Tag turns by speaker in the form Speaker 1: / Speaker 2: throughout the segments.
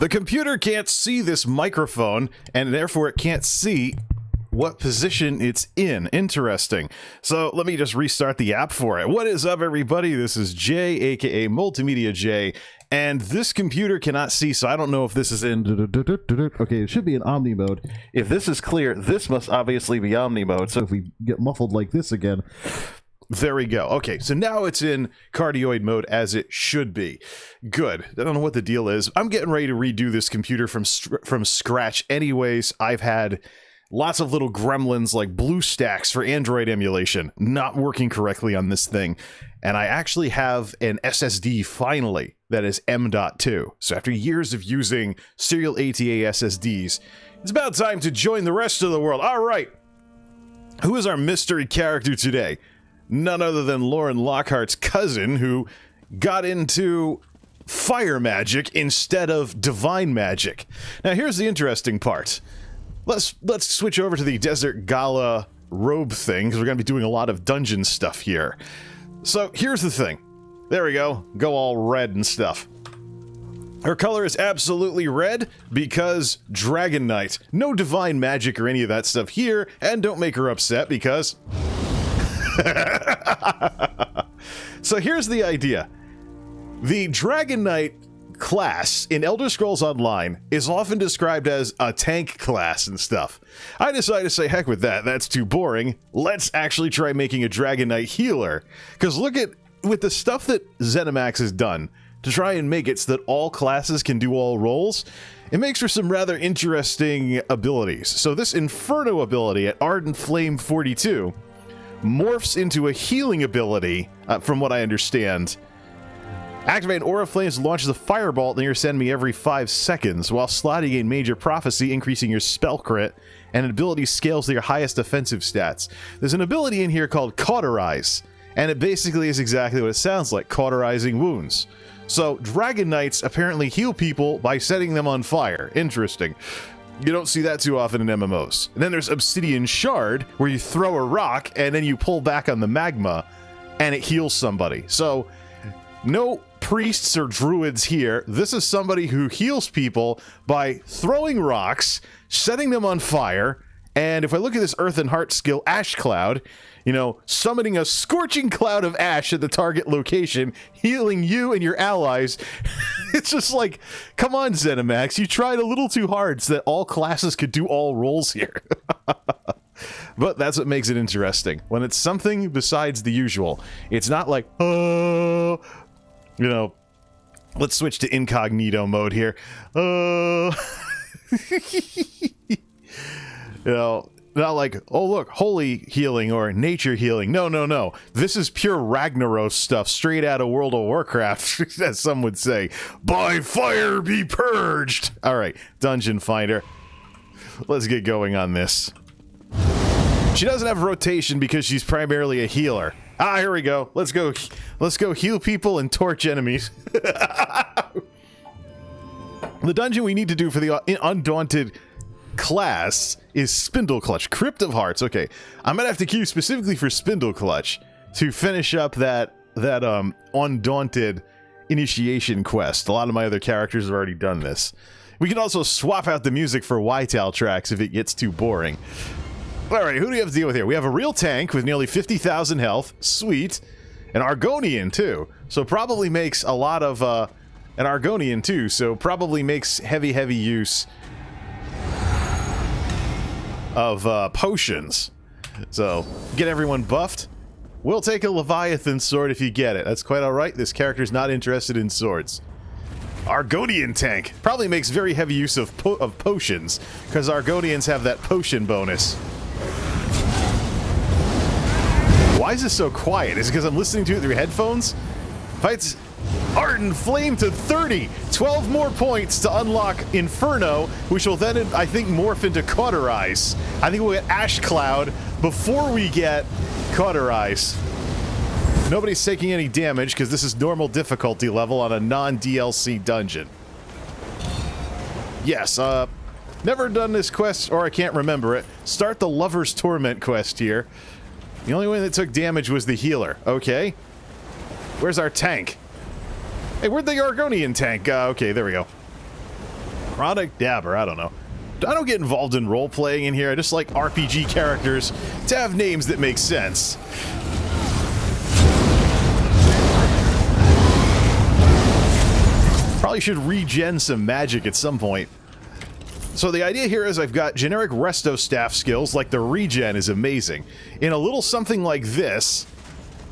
Speaker 1: The computer can't see this microphone, and therefore it can't see what position it's in. Interesting. So let me just restart the app for it. What is up, everybody? This is Jay, aka MultimediaJay, and this computer cannot see, so I don't know if this is in... Okay, it should be in Omni mode. If this is clear, this must obviously be Omni mode, so if we get muffled like this again... There we go. Okay, so now it's in cardioid mode as it should be. Good. I don't know what the deal is. I'm getting ready to redo this computer from scratch anyways. I've had lots of little gremlins like BlueStacks for Android emulation not working correctly on this thing. And I actually have an SSD finally that is M.2. So after years of using serial ATA SSDs, it's about time to join the rest of the world. All right. Who is our mystery character today? None other than Lauren Lockhart's cousin, who got into fire magic instead of divine magic. Now, here's the interesting part. Let's switch over to the Desert Gala robe thing, because we're going to be doing a lot of dungeon stuff here. So, here's the thing. There we go. Go all red and stuff. Her color is absolutely red because Dragonknight. No divine magic or any of that stuff here, and don't make her upset because... So here's the idea. The Dragonknight class in Elder Scrolls Online is often described as a tank class and stuff. I decided to say, heck with that, that's too boring. Let's actually try making a Dragonknight healer. Because look at, with the stuff that ZeniMax has done to try and make it so that all classes can do all roles, it makes for some rather interesting abilities. So this Inferno ability at Ardent Flame 42 morphs into a healing ability, from what I understand. Activate an Aura Flames launches a fireball near your enemy every 5 seconds, while slotting a Major Prophecy, increasing your spell crit, and an ability scales to your highest defensive stats. There's an ability in here called Cauterize, and it basically is exactly what it sounds like, cauterizing wounds. So, Dragonknights apparently heal people by setting them on fire. Interesting. You don't see that too often in MMOs. And then there's Obsidian Shard, where you throw a rock and then you pull back on the magma and it heals somebody. So, no priests or druids here. This is somebody who heals people by throwing rocks, setting them on fire, and if I look at this Earth and Heart skill, Ash Cloud, you know, summoning a scorching cloud of ash at the target location, healing you and your allies. It's just like, come on, ZeniMax, you tried a little too hard so that all classes could do all roles here. But that's what makes it interesting. When it's something besides the usual, it's not like, oh, you know, let's switch to incognito mode here. You know, not like, oh look, holy healing or nature healing. No, no, no. This is pure Ragnaros stuff, straight out of World of Warcraft, as some would say. By fire be purged! Alright, Dungeon Finder. Let's get going on this. She doesn't have rotation because she's primarily a healer. Ah, here we go. Let's go heal people and torch enemies. The dungeon we need to do for the Undaunted class is Spindle Clutch. Crypt of Hearts. Okay, I'm gonna have to queue specifically for Spindle Clutch to finish up that Undaunted initiation quest. A lot of my other characters have already done this. We can also swap out the music for Ytal tracks if it gets too boring. Alright, who do we have to deal with here? We have a real tank with nearly 50,000 health. Sweet. An Argonian, too. So probably makes a lot of, an Argonian, too. So probably makes heavy use of, potions. So, get everyone buffed. We'll take a Leviathan sword if you get it. That's quite alright. This character's not interested in swords. Argonian tank. Probably makes very heavy use of potions, because Argonians have that potion bonus. Why is this so quiet? Is it because I'm listening to it through headphones? Fights Ardent Flame to 30! 12 more points to unlock Inferno, which will then, I think, morph into Cauterize. I think we'll get Ash Cloud before we get Cauterize. Nobody's taking any damage, because this is normal difficulty level on a non-DLC dungeon. Yes, never done this quest, or I can't remember it. Start the Lover's Torment quest here. The only one that took damage was the healer. Okay. Where's our tank? Hey, where'd the Argonian tank go? Okay, there we go. Chronic Dabber, I don't know. I don't get involved in role-playing in here. I just like RPG characters to have names that make sense. Probably should regen some magic at some point. So the idea here is I've got generic resto staff skills, like the regen is amazing. In a little something like this...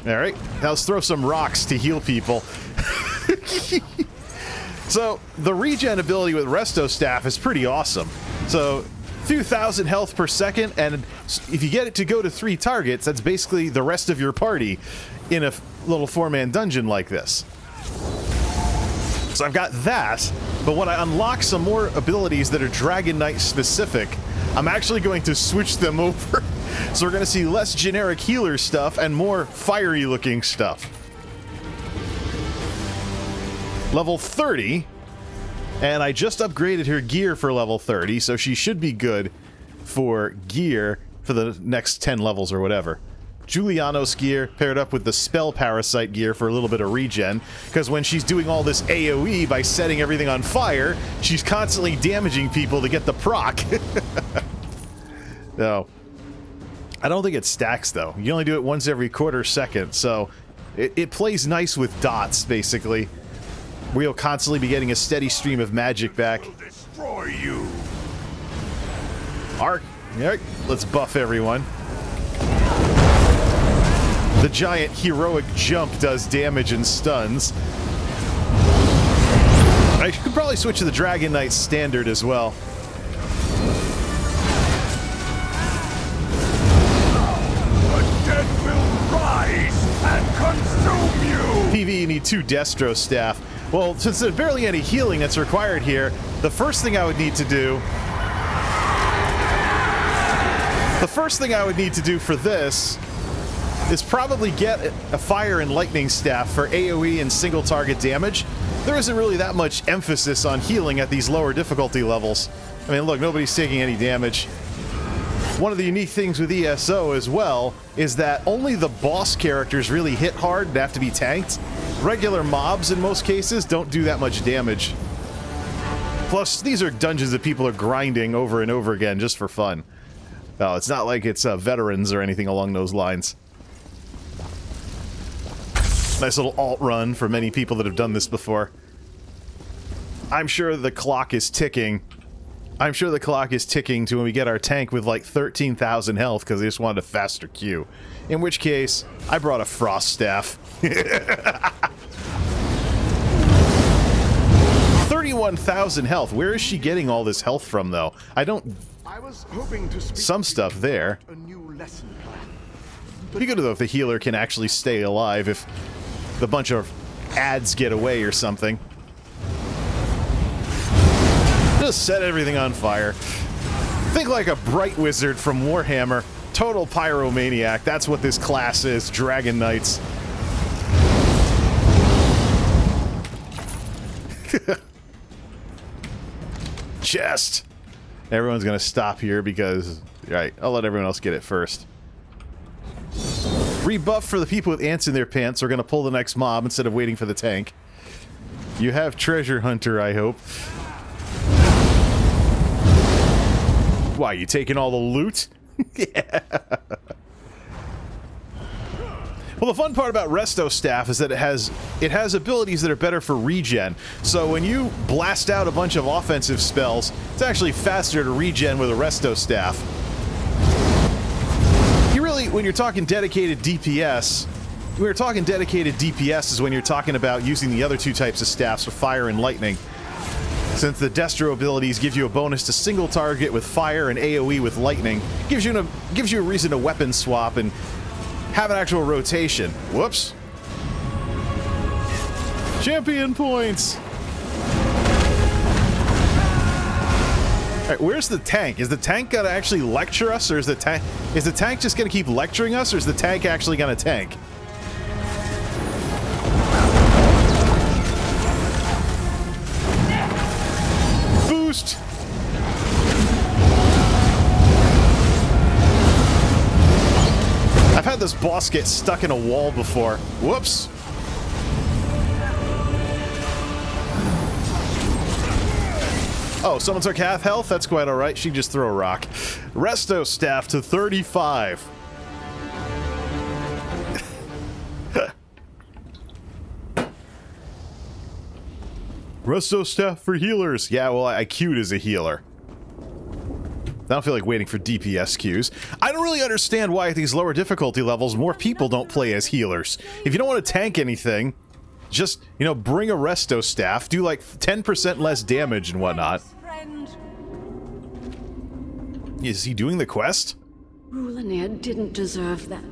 Speaker 1: Alright, now let's throw some rocks to heal people. So, the regen ability with resto staff is pretty awesome. So, 2,000 health per second, and if you get it to go to 3 targets, that's basically the rest of your party in a little 4-man dungeon like this. So I've got that, but when I unlock some more abilities that are Dragonknight specific, I'm actually going to switch them over. So we're going to see less generic healer stuff and more fiery looking stuff. Level 30, and I just upgraded her gear for level 30, so she should be good for gear for the next 10 levels or whatever. Julianos gear paired up with the Spell Parasite gear for a little bit of regen, because when she's doing all this AoE by setting everything on fire, she's constantly damaging people to get the proc. No. I don't think it stacks, though. You only do it once every quarter second, so it plays nice with dots, basically. We'll constantly be getting a steady stream of magic back.
Speaker 2: Destroy you.
Speaker 1: Arc. Alright, let's buff everyone. The giant heroic jump does damage and stuns. I could probably switch to the Dragonknight standard as well.
Speaker 2: The dead will rise and consume you.
Speaker 1: PV, you need 2 Destro staff. Well, since there's barely any healing that's required here, the first thing I would need to do... The first thing I would need to do for this is probably get a fire and lightning staff for AoE and single target damage. There isn't really that much emphasis on healing at these lower difficulty levels. I mean, look, nobody's taking any damage. One of the unique things with ESO as well is that only the boss characters really hit hard and have to be tanked. Regular mobs, in most cases, don't do that much damage. Plus, these are dungeons that people are grinding over and over again just for fun. Oh, it's not like it's veterans or anything along those lines. Nice little alt run for many people that have done this before. I'm sure the clock is ticking. I'm sure the clock is ticking to when we get our tank with like 13,000 health because they just wanted a faster queue. In which case, I brought a frost staff. 31,000 health. Where is she getting all this health from, though? I was hoping to speak some stuff there. A new lesson plan. It'd be good, though, if the healer can actually stay alive if the bunch of ads get away or something. Just set everything on fire. Think like a bright wizard from Warhammer. Total pyromaniac. That's what this class is. Dragonknights. Chest. Everyone's gonna stop here because... Right, I'll let everyone else get it first. Rebuff for the people with ants in their pants. We're gonna pull the next mob instead of waiting for the tank. You have Treasure Hunter, I hope. Why, you taking all the loot? Yeah. Well, the fun part about Resto Staff is that it has abilities that are better for regen. So when you blast out a bunch of offensive spells, it's actually faster to regen with a Resto Staff. You really, when you're talking dedicated DPS, is when you're talking about using the other 2 types of staffs for fire and lightning. Since the Destro abilities give you a bonus to single target with fire and AoE with lightning, gives you a reason to weapon swap and have an actual rotation. Whoops. Champion points! Alright, where's the tank? Is the tank gonna actually lecture us, or is the tank just gonna keep lecturing us, or is the tank actually gonna tank? Boost! I've had this boss get stuck in a wall before. Whoops! Oh, someone took half health? That's quite alright. She can just throw a rock. Resto staff to 35. Resto staff for healers. Yeah, well, I queued as a healer. I don't feel like waiting for DPS queues. I don't really understand why at these lower difficulty levels more people don't play as healers. If you don't want to tank anything, just, you know, bring a resto staff, do like 10% less damage and whatnot. Is he doing the quest?
Speaker 3: Rulanir didn't deserve that.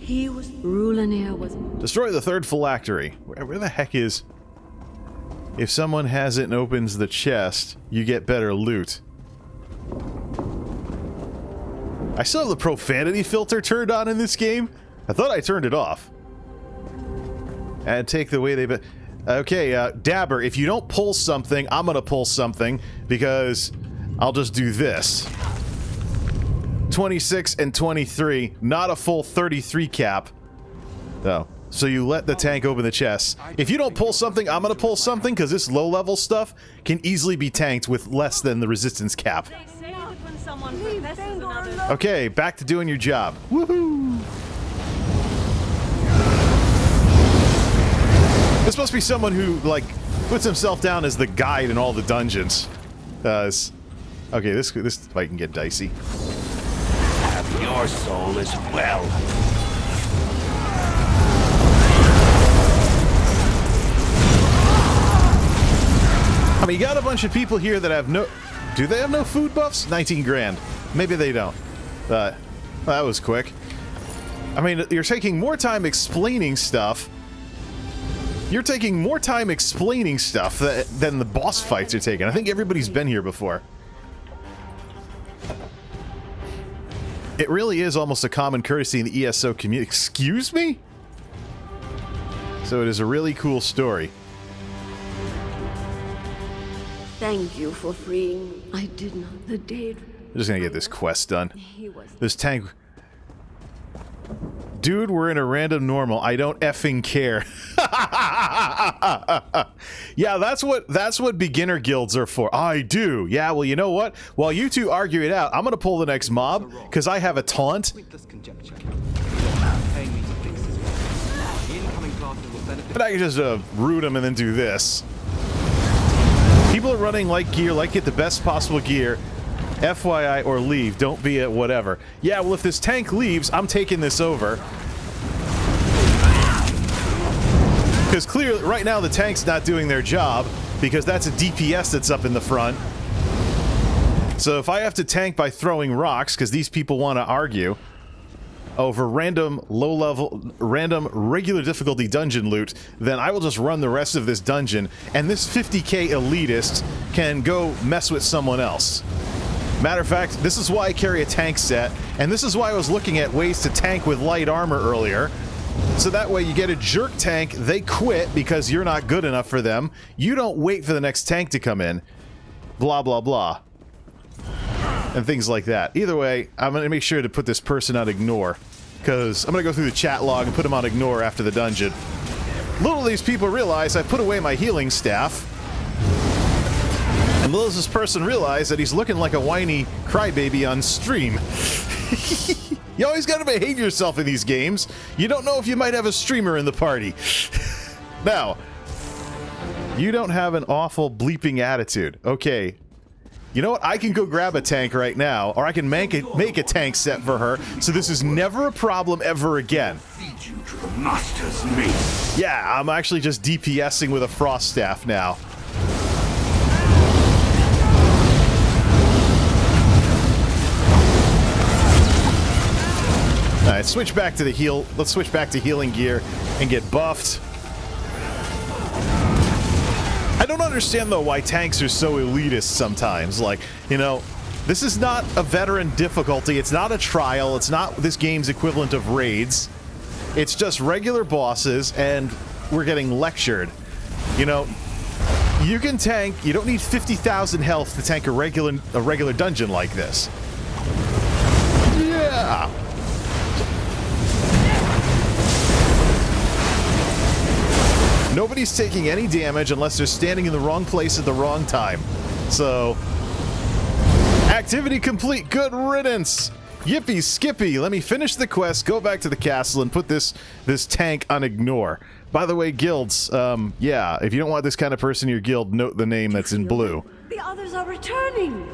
Speaker 3: Rulanir was...
Speaker 1: Destroy the third phylactery. Where the heck is... If someone has it and opens the chest, you get better loot. I still have the profanity filter turned on in this game. I thought I turned it off. And take the way they... Okay, Dabber, if you don't pull something, I'm gonna pull something, because I'll just do this. 26 and 23, not a full 33 cap. Oh. So you let the tank open the chest. If you don't pull something, I'm gonna pull something, because this low-level stuff can easily be tanked with less than the resistance cap. Okay, back to doing your job. Woohoo! This must be someone who, like, puts himself down as the guide in all the dungeons. Okay, this fight can get dicey.
Speaker 2: Have your soul as well.
Speaker 1: I mean, you got a bunch of people here that have no... Do they have no food buffs? 19 grand. Maybe they don't. Well, that was quick. I mean, you're taking more time explaining stuff. You're taking more time explaining stuff than the boss fights are taking. I think everybody's been here before. It really is almost a common courtesy in the ESO community. Excuse me? So it is a really cool story.
Speaker 3: Thank you for freeing me. I did not. The Dade...
Speaker 1: I'm just gonna get this quest done.
Speaker 3: He was...
Speaker 1: This tank... Dude, we're in a random normal. I don't effing care. Yeah, that's what beginner guilds are for. I do. Yeah, well, you know what? While you two argue it out, I'm gonna pull the next mob, because I have a taunt. And I can just root him and then do this. People are running light gear, like get the best possible gear. FYI, or leave. Don't be a whatever. Yeah, well, if this tank leaves, I'm taking this over. Because clearly, right now, the tank's not doing their job, because that's a DPS that's up in the front. So if I have to tank by throwing rocks, because these people want to argue over random regular difficulty dungeon loot, then I will just run the rest of this dungeon, and this 50k elitist can go mess with someone else. Matter of fact, this is why I carry a tank set, and this is why I was looking at ways to tank with light armor earlier. So that way you get a jerk tank, they quit because you're not good enough for them, you don't wait for the next tank to come in, blah blah blah. And things like that. Either way, I'm going to make sure to put this person on ignore, because I'm going to go through the chat log and put him on ignore after the dungeon. Little these people realize I put away my healing staff. And little does this person realize that he's looking like a whiny crybaby on stream. You always gotta behave yourself in these games. You don't know if you might have a streamer in the party. Now, you don't have an awful bleeping attitude. Okay. You know what? I can go grab a tank right now, or I can make a tank set for her, so this is never a problem ever again. Yeah, I'm actually just DPSing with a frost staff now. Alright, switch back to the heal. Let's switch back to healing gear and get buffed. I don't understand, though, why tanks are so elitist sometimes. Like, you know, this is not a veteran difficulty. It's not a trial. It's not this game's equivalent of raids. It's just regular bosses, and we're getting lectured. You know, you can tank. You don't need 50,000 health to tank a regular dungeon like this. Yeah. Nobody's taking any damage unless they're standing in the wrong place at the wrong time. So, Activity complete. Good riddance. Yippee skippy. Let me finish the quest, go back to the castle, and put this tank on ignore. By the way, guilds, yeah, if you don't want this kind of person in your guild, note the name that's in blue.
Speaker 3: The others are returning.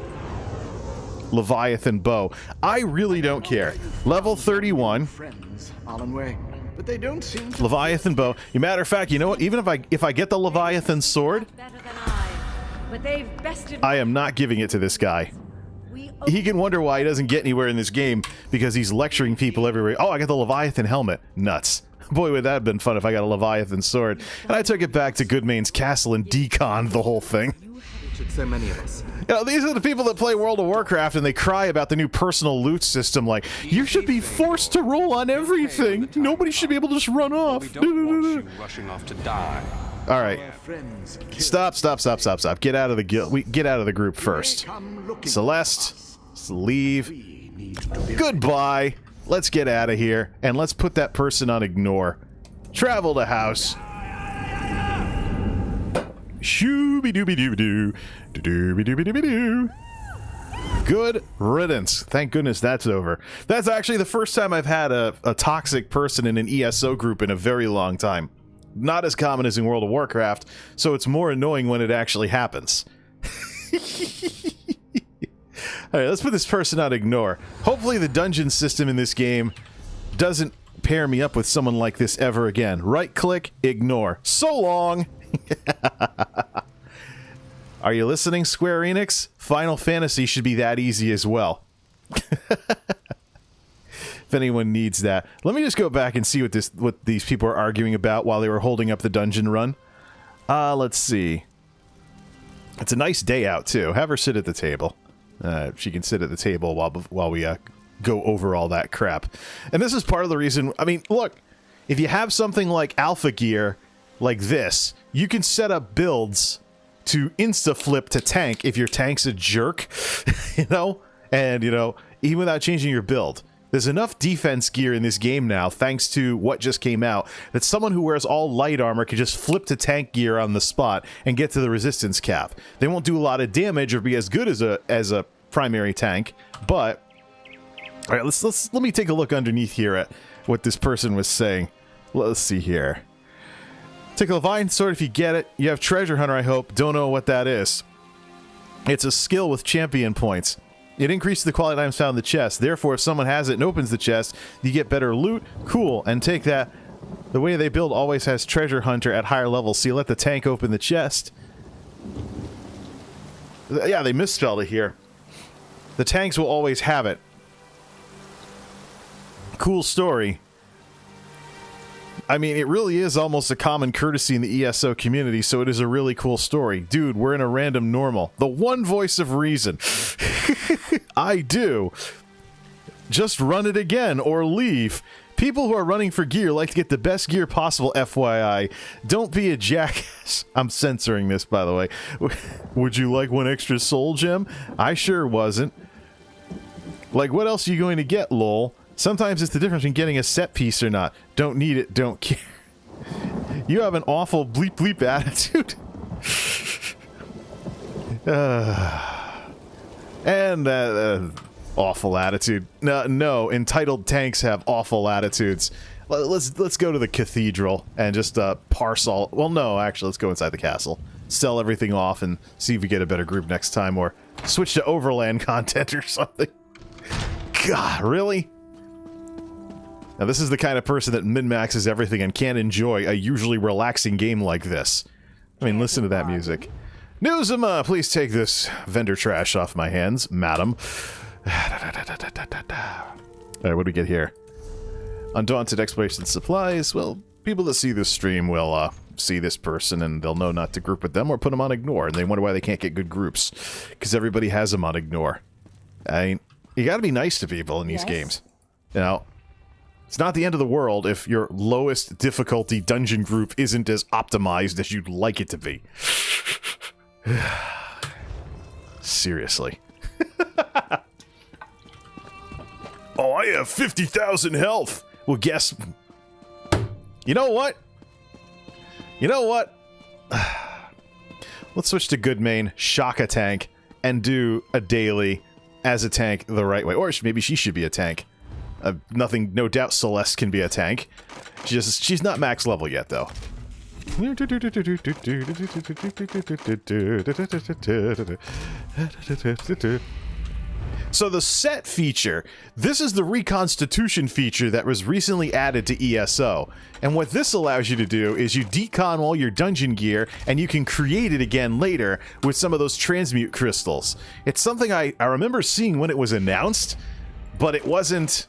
Speaker 1: Leviathan bow. I really don't care. Level 31.
Speaker 4: Friends, Alanway, but they don't seem to.
Speaker 1: Leviathan bow. Matter of fact, you know what? Even if I get the Leviathan sword,
Speaker 3: Better than I. But they've bested.
Speaker 1: I am not giving it to this guy. He can wonder why he doesn't get anywhere in this game because he's lecturing people everywhere. Oh, I got the Leviathan helmet. Nuts. Boy, would that have been fun if I got a Leviathan sword. And I took it back to Goodmane's castle and deconned the whole thing.
Speaker 4: Should so many of us.
Speaker 1: You know, these are the people that play World of Warcraft and they cry about the new personal loot system like, you should be forced to roll on everything. Nobody should be able to just run off.
Speaker 2: We don't want you rushing off to die.
Speaker 1: All right. Stop. Get out of the guild. Get out of the group first. Celeste, leave. Goodbye. Let's get out of here and let's put that person on ignore. Travel to house. Shooby-dooby-dooby-doo. Dooby-dooby-dooby-doo. Good riddance. Thank goodness that's over. That's actually the first time I've had a toxic person in an ESO group in a very long time. Not as common as in World of Warcraft, so it's more annoying when it actually happens. Alright, let's put this person on ignore. Hopefully the dungeon system in this game doesn't pair me up with someone like this ever again. Right-click, ignore. So long! Are you listening, Square Enix? Final Fantasy should be that easy as well. If anyone needs that. Let me just go back and see what these people are arguing about while they were holding up the dungeon run. Let's see. It's a nice day out, too. Have her sit at the table. She can sit at the table while we go over all that crap. And this is part of the reason... I mean, look. If you have something like Alpha Gear, like this, you can set up builds to insta-flip to tank if your tank's a jerk. You know? And, you know, even without changing your build. There's enough defense gear in this game now, thanks to what just came out, that someone who wears all light armor can just flip to tank gear on the spot and get to the resistance cap. They won't do a lot of damage or be as good as a primary tank, but all right, let me take a look underneath here at what this person was saying. Let's see here. Take a Leviathan sword if you get it. You have Treasure Hunter, I hope. Don't know what that is. It's a skill with champion points. It increases the quality of items found in the chest. Therefore, if someone has it and opens the chest, you get better loot. Cool. And take that. The way they build always has Treasure Hunter at higher levels, so you let the tank open the chest. Yeah, they misspelled it here. The tanks will always have it. Cool story. I mean, it really is almost a common courtesy in the ESO community, so it is a really cool story. Dude, we're in a random normal. The one voice of reason. I do. Just run it again, or leave. People who are running for gear like to get the best gear possible, FYI. Don't be a jackass. I'm censoring this, by the way. Would you like one extra soul gem? I sure wasn't. Like, what else are you going to get, lol? Sometimes it's the difference between getting a set piece or not. Don't need it, don't care. You have an awful bleep bleep attitude. Awful attitude. No, entitled tanks have awful attitudes. Let's go to the cathedral and just parse all... Well, no, actually, let's go inside the castle. Sell everything off and see if we get a better group next time, or switch to overland content or something. God, really? Now, this is the kind of person that min-maxes everything and can't enjoy a usually relaxing game like this. I mean, listen to that music. Newsama, please take this vendor trash off my hands, madam. Alright, what do we get here? Undaunted exploration supplies. Well, people that see this stream will see this person and they'll know not to group with them or put them on ignore, and they wonder why they can't get good groups. Because everybody has them on ignore. I mean, you gotta be nice to people in these games. You know? It's not the end of the world if your lowest difficulty dungeon group isn't as optimized as you'd like it to be. Seriously. Oh, I have 50,000 health! Well, guess... You know what? You know what? Let's switch to Goodmane, shock a tank, and do a daily as a tank the right way. Or maybe she should be a tank. No doubt Celeste can be a tank. She's not max level yet, though. So the set feature, this is the reconstitution feature that was recently added to ESO. And what this allows you to do is you decon all your dungeon gear and you can create it again later with some of those transmute crystals. It's something I remember seeing when it was announced, but it wasn't...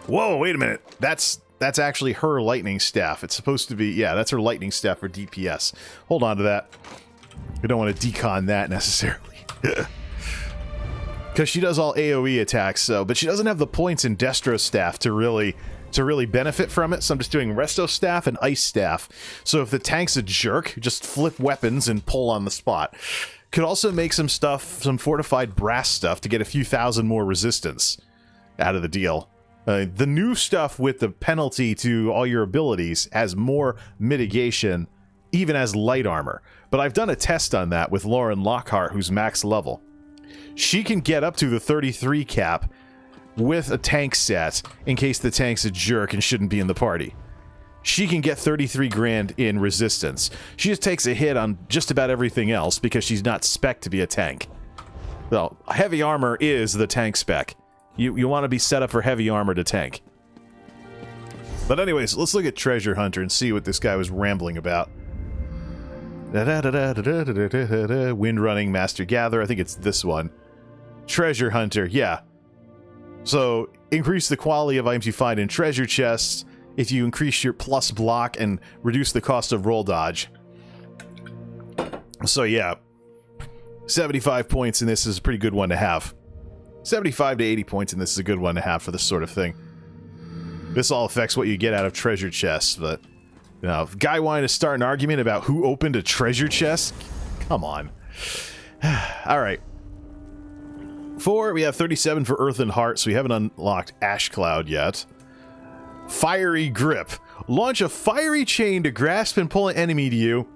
Speaker 1: Whoa, wait a minute. That's actually her lightning staff. It's supposed to be... Yeah, that's her lightning staff for DPS. Hold on to that. We don't want to decon that necessarily. Because she does all AoE attacks, so, but she doesn't have the points in Destro Staff to really benefit from it, so I'm just doing Resto Staff and Ice Staff. So if the tank's a jerk, just flip weapons and pull on the spot. Could also make some stuff, some fortified brass stuff to get a few thousand more resistance out of the deal. The new stuff with the penalty to all your abilities has more mitigation, even as light armor. But I've done a test on that with Lauren Lockhart, who's max level. She can get up to the 33 cap with a tank set in case the tank's a jerk and shouldn't be in the party. She can get 33 grand in resistance. She just takes a hit on just about everything else because she's not spec to be a tank. Well, heavy armor is the tank spec. You want to be set up for heavy armor to tank. But anyways, let's look at Treasure Hunter and see what this guy was rambling about. Wind Running, Master Gatherer. I think it's this one. Treasure Hunter, yeah. So, increase the quality of items you find in treasure chests if you increase your plus block and reduce the cost of roll dodge. So, yeah. 75 points in this is a pretty good one to have. 75 to 80 points in this is a good one to have for this sort of thing. This all affects what you get out of treasure chests, but... You know, if a guy wanted to start an argument about who opened a treasure chest? Come on. Alright. 4, we have 37 for Earth and Heart, so we haven't unlocked Ash Cloud yet. Fiery Grip. Launch a fiery chain to grasp and pull an enemy to you,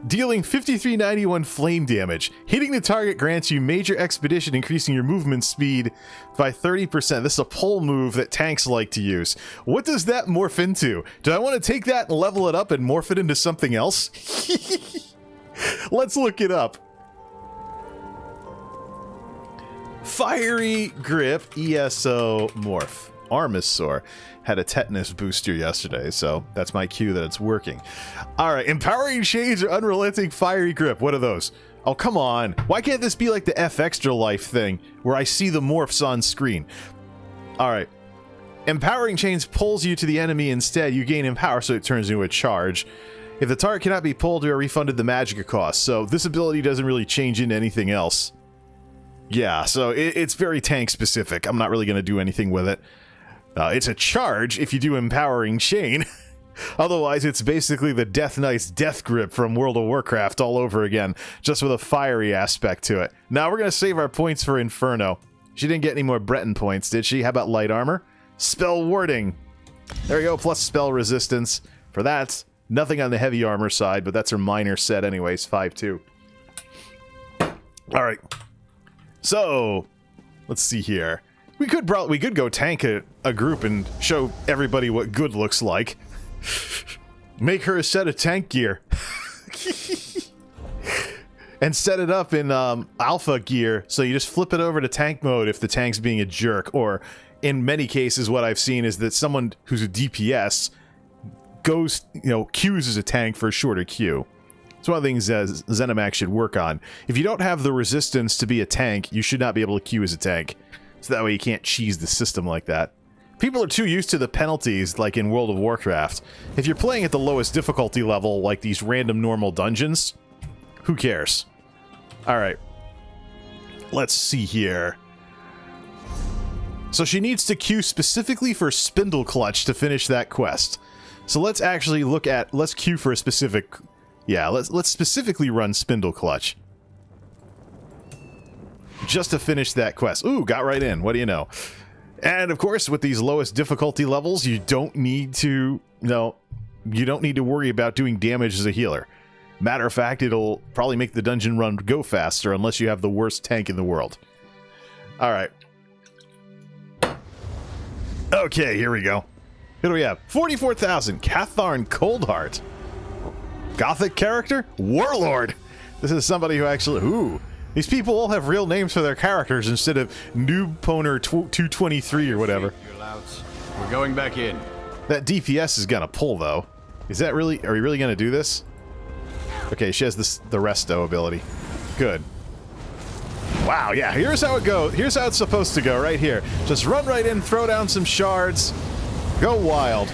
Speaker 1: dealing 5391 flame damage. Hitting the target grants you major expedition, increasing your movement speed by 30%. This is a pull move that tanks like to use. What does that morph into? Do I want to take that and level it up and morph it into something else? Let's look it up. Fiery Grip ESO Morph. Armasaur had a tetanus booster yesterday, so that's my cue that it's working. Alright, Empowering Shades or Unrelenting Fiery Grip. What are those? Oh, come on. Why can't this be like the F Extra Life thing, where I see the morphs on screen? Alright. Empowering Chains pulls you to the enemy instead. You gain Empower, so it turns into a charge. If the target cannot be pulled, you are refunded the Magicka cost, so this ability doesn't really change into anything else. Yeah, so it's very tank specific. I'm not really going to do anything with it. It's a charge if you do Empowering Chain. Otherwise, it's basically the Death Knight's Death Grip from World of Warcraft all over again, just with a fiery aspect to it. Now, we're going to save our points for Inferno. She didn't get any more Breton points, did she? How about Light Armor? Spell Warding. There we go, plus Spell Resistance. For that, nothing on the Heavy Armor side, but that's her minor set anyways, 5-2. Alright. So, let's see here. We could go tank a group and show everybody what good looks like. Make her a set of tank gear. And set it up in alpha gear, so you just flip it over to tank mode if the tank's being a jerk. Or, in many cases, what I've seen is that someone who's a DPS goes, queues as a tank for a shorter queue. It's one of the things that ZeniMax should work on. If you don't have the resistance to be a tank, you should not be able to queue as a tank. So that way you can't cheese the system like that. People are too used to the penalties, like in World of Warcraft. If you're playing at the lowest difficulty level, like these random normal dungeons, who cares? Alright. Let's see here. So she needs to queue specifically for Spindle Clutch to finish that quest. So let's actually look at... Let's queue for a specific... Yeah, let's specifically run Spindle Clutch. Just to finish that quest. Ooh, got right in. What do you know? And of course, with these lowest difficulty levels, you don't need to... you don't need to worry about doing damage as a healer. Matter of fact, it'll probably make the dungeon run go faster unless you have the worst tank in the world. All right. Okay, here we go. Who do we have? 44,000. Catharn Coldheart. Gothic character? Warlord. This is somebody who actually... Ooh. These people all have real names for their characters instead of Noob Poner 223 or whatever.
Speaker 5: We're going back in.
Speaker 1: That DPS is gonna pull, though. Is that really... Are we really gonna do this? Okay, she has the resto ability. Good. Wow, yeah, here's how it goes. Here's how it's supposed to go, right here. Just run right in, throw down some shards, go wild.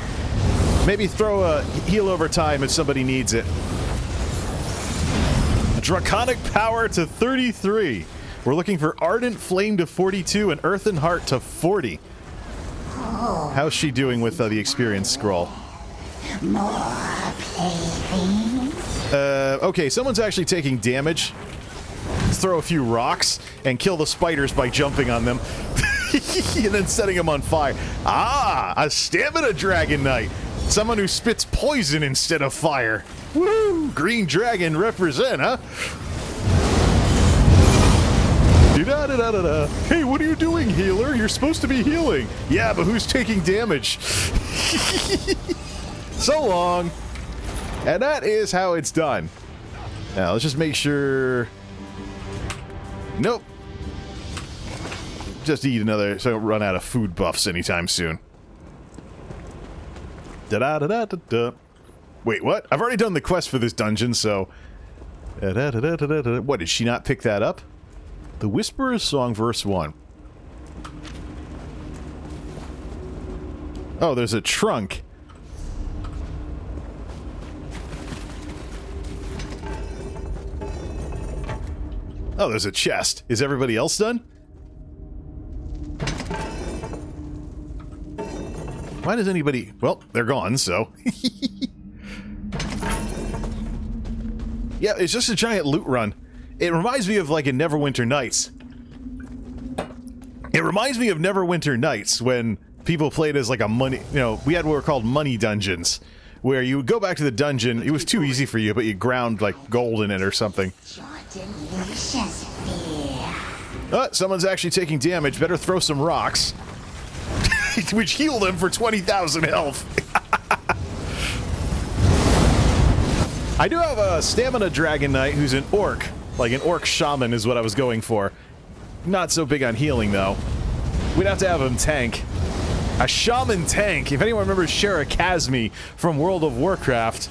Speaker 1: Maybe throw a heal over time if somebody needs it. Draconic power to 33. We're looking for Ardent Flame to 42 and Earthen Heart to 40. How's she doing with the experience scroll?
Speaker 6: More playthings?
Speaker 1: Okay, someone's actually taking damage. Let's throw a few rocks and kill the spiders by jumping on them. And then setting them on fire. Ah, a stamina Dragonknight. Someone who spits poison instead of fire. Woo! Green Dragon represent, huh? Da-da-da-da-da. Hey, what are you doing, healer? You're supposed to be healing. Yeah, but who's taking damage? So long. And that is how it's done. Now, let's just make sure... Nope. Just eat another, so I don't run out of food buffs anytime soon. Da-da-da-da-da-da. Wait, what? I've already done the quest for this dungeon, so... Da-da-da-da-da-da. What, did she not pick that up? The Whisperer's Song, verse 1. Oh, there's a trunk. Oh, there's a chest. Is everybody else done? Why does anybody... Well, they're gone, so... Yeah, it's just a giant loot run. It reminds me of, like, in Neverwinter Nights. It reminds me of Neverwinter Nights when people played as, like, a money... You know, we had what were called money dungeons, where you would go back to the dungeon, it was too easy for you, but you ground, like, gold in it or something. Oh, someone's actually taking damage. Better throw some rocks. Which heal them for 20,000 health. I do have a stamina Dragonknight who's an orc. Like an orc shaman is what I was going for. Not so big on healing, though. We'd have to have him tank. A shaman tank. If anyone remembers Shara Kazmi from World of Warcraft,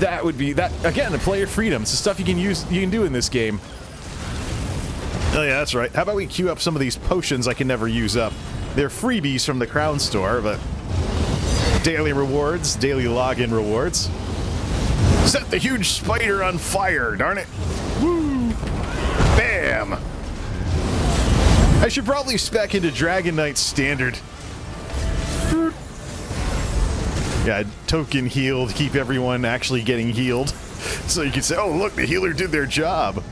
Speaker 1: that would be that again. The player freedom. It's the stuff you can do in this game. Oh yeah, that's right. How about we queue up some of these potions I can never use up? They're freebies from the Crown Store, but daily rewards, daily login rewards. Set the huge spider on fire, darn it! Woo! Bam! I should probably spec into Dragonknight standard. Yeah, token healed, keep everyone actually getting healed. So you can say, oh look, the healer did their job.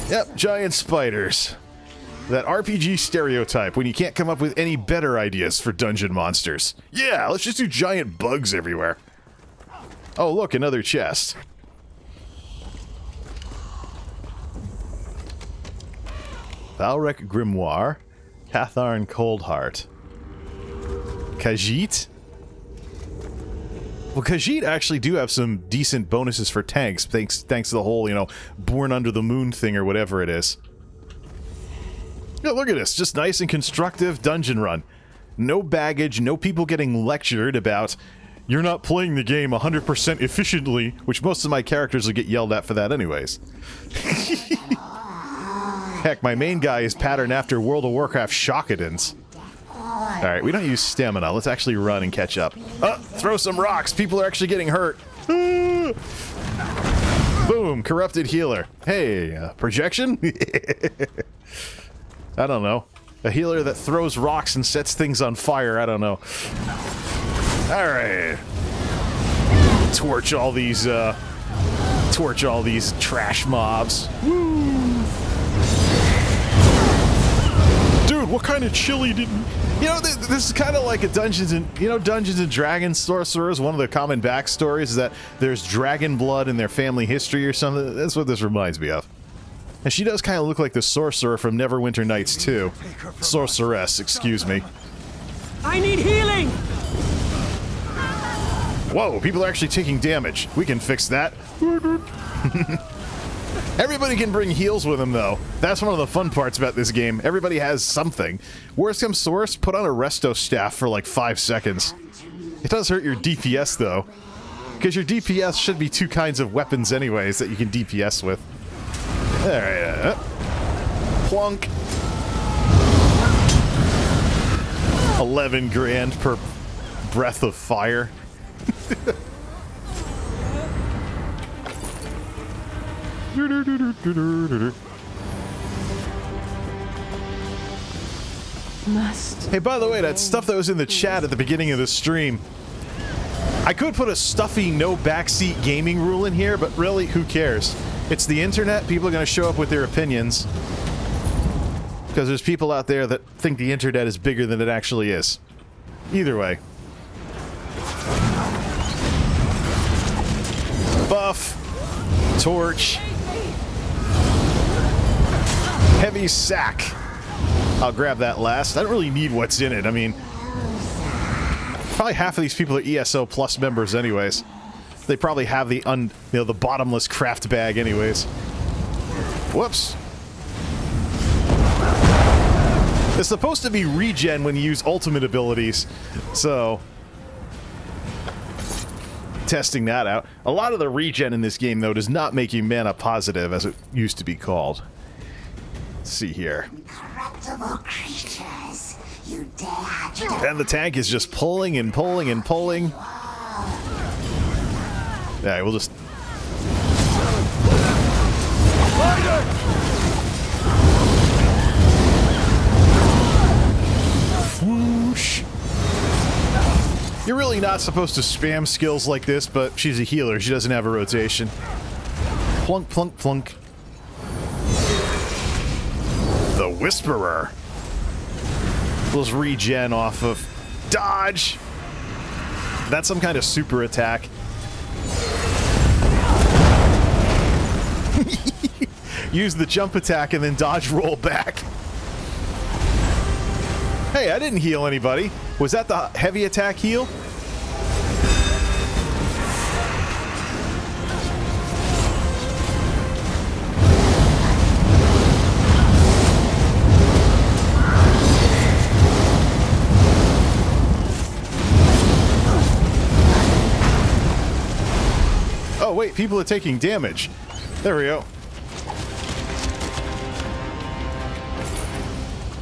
Speaker 1: Yep, giant spiders. That RPG stereotype when you can't come up with any better ideas for dungeon monsters. Yeah, let's just do giant bugs everywhere. Oh look, another chest. Valrek Grimoire. Catharn Coldheart. Khajiit? Well, Khajiit actually do have some decent bonuses for tanks, thanks to the whole, you know, Born Under the Moon thing or whatever it is. Yeah, look at this. Just nice and constructive dungeon run. No baggage, no people getting lectured about you're not playing the game 100% efficiently, which most of my characters will get yelled at for that anyways. Heck, my main guy is patterned after World of Warcraft Shockadins. Alright, we don't use stamina. Let's actually run and catch up. Throw some rocks. People are actually getting hurt. Boom, corrupted healer. Hey, projection? I don't know. A healer that throws rocks and sets things on fire. I don't know. Alright. Torch all these trash mobs. Woo! Dude, what kind of chili didn't... You know, this is kind of like a Dungeons and Dragons sorcerers. One of the common backstories is that there's dragon blood in their family history or something. That's what this reminds me of. And she does kind of look like the sorcerer from Neverwinter Nights 2. Sorceress, excuse me.
Speaker 7: I need healing!
Speaker 1: Whoa, people are actually taking damage. We can fix that. Everybody can bring heals with them, though. That's one of the fun parts about this game. Everybody has something. Worst comes to worst, put on a resto staff for like 5 seconds. It does hurt your DPS, though. Because your DPS should be 2 kinds of weapons anyways that you can DPS with. Alright, plunk. 11 grand per breath of fire. Hey, by the way, that stuff that was in the chat at the beginning of the stream, I could put a stuffy no backseat gaming rule in here, but really, who cares? It's the internet. People are going to show up with their opinions. Because there's people out there that think the internet is bigger than it actually is. Either way. Buff. Torch. Heavy sack. I'll grab that last. I don't really need what's in it. I mean, probably half of these people are ESO Plus members anyways. They probably have the the bottomless craft bag anyways. Whoops. It's supposed to be regen when you use ultimate abilities, so testing that out. A lot of the regen in this game, though, does not make you mana positive, as it used to be called. Let's see here.
Speaker 6: Incorruptible creatures, you dare to...
Speaker 1: And the tank is just pulling and pulling and pulling. Yeah, we'll just... Whoosh. You're really not supposed to spam skills like this, but she's a healer. She doesn't have a rotation. Plunk, plunk, plunk. The Whisperer. Let's regen off of dodge. That's some kind of super attack. Use the jump attack and then dodge roll back. Hey, I didn't heal anybody. Was that the heavy attack heal? Oh, wait, people are taking damage. There we go.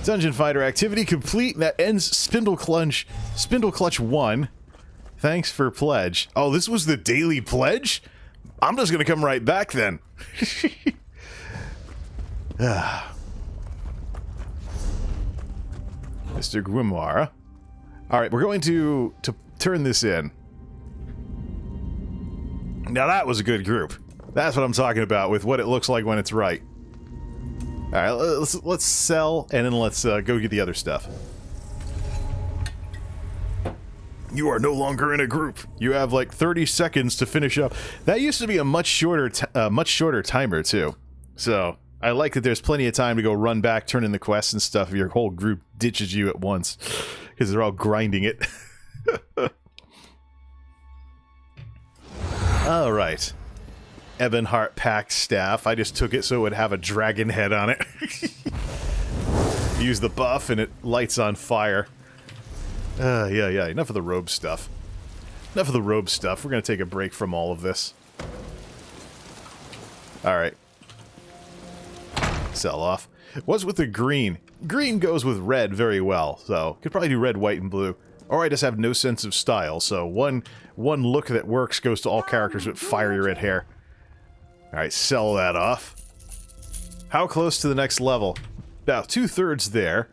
Speaker 1: Dungeon Fighter activity complete. That ends Spindle Clutch 1. Thanks for pledge. Oh, this was the daily pledge? I'm just gonna come right back then. Mr. Grimoire. Alright, we're going to turn this in. Now that was a good group. That's what I'm talking about with what it looks like when it's right. Alright, let's sell, and then let's go get the other stuff. You are no longer in a group. You have like 30 seconds to finish up. That used to be a much shorter timer too. So I like that there's plenty of time to go run back, turn in the quests and stuff if your whole group ditches you at once, because they're all grinding it. All right. Ebonheart Pact Staff. I just took it so it would have a dragon head on it. Use the buff and it lights on fire. Yeah. Enough of the robe stuff. Enough of the robe stuff. We're gonna take a break from all of this. Alright. Sell off. What's with the green? Green goes with red very well, so could probably do red, white, and blue. Or I just have no sense of style, so one look that works goes to all characters with fiery red hair. Alright, sell that off. How close to the next level? About 2/3 there.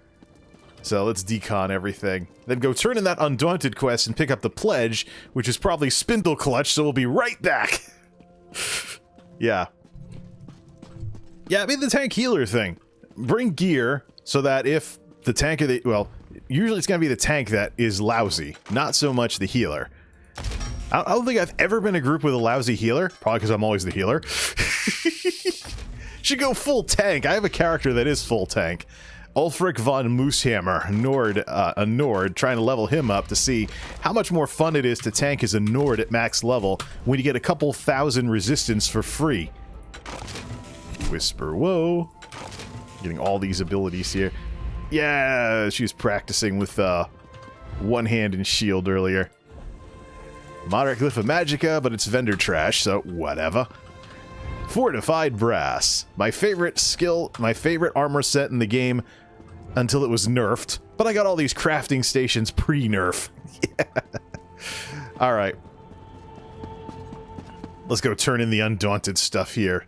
Speaker 1: So let's decon everything. Then go turn in that Undaunted quest and pick up the pledge, which is probably Spindle Clutch, so we'll be right back. Yeah. Yeah, I mean the tank healer thing. Bring gear so that if the tank of the... Well, usually it's going to be the tank that is lousy, not so much the healer. I don't think I've ever been in a group with a lousy healer. Probably because I'm always the healer. Should go full tank. I have a character that is full tank. Ulfric von Moosehammer, a Nord, trying to level him up to see how much more fun it is to tank as a Nord at max level when you get a couple thousand resistance for free. Whisper, whoa. Getting all these abilities here. Yeah, she was practicing with one hand and shield earlier. Moderate Glyph of Magicka, but it's vendor trash, so whatever. Fortified Brass. My favorite skill, my favorite armor set in the game until it was nerfed. But I got all these crafting stations pre-nerf. Yeah. Alright. Let's go turn in the Undaunted stuff here.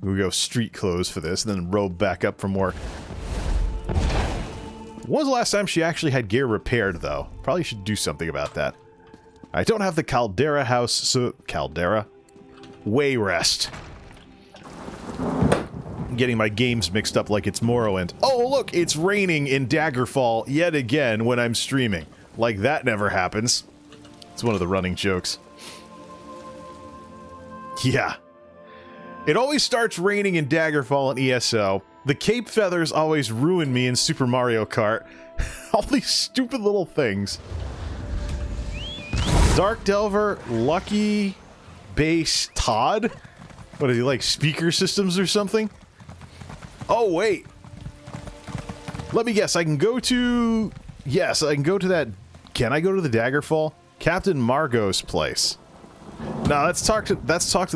Speaker 1: We'll go street clothes for this, and then robe back up for more. When was the last time she actually had gear repaired, though? Probably should do something about that. I don't have the Caldera house, so... Caldera? Wayrest. I'm getting my games mixed up like it's Morrowind. Oh, look! It's raining in Daggerfall yet again when I'm streaming. Like that never happens. It's one of the running jokes. Yeah. It always starts raining in Daggerfall and ESO. The cape feathers always ruin me in Super Mario Kart. All these stupid little things. Dark Delver, Lucky, Base, Todd? What is he, like speaker systems or something? Oh, wait. Let me guess, I can go to... Yes, I can go to that... Can I go to the Daggerfall? Captain Margot's place. No, let's talk to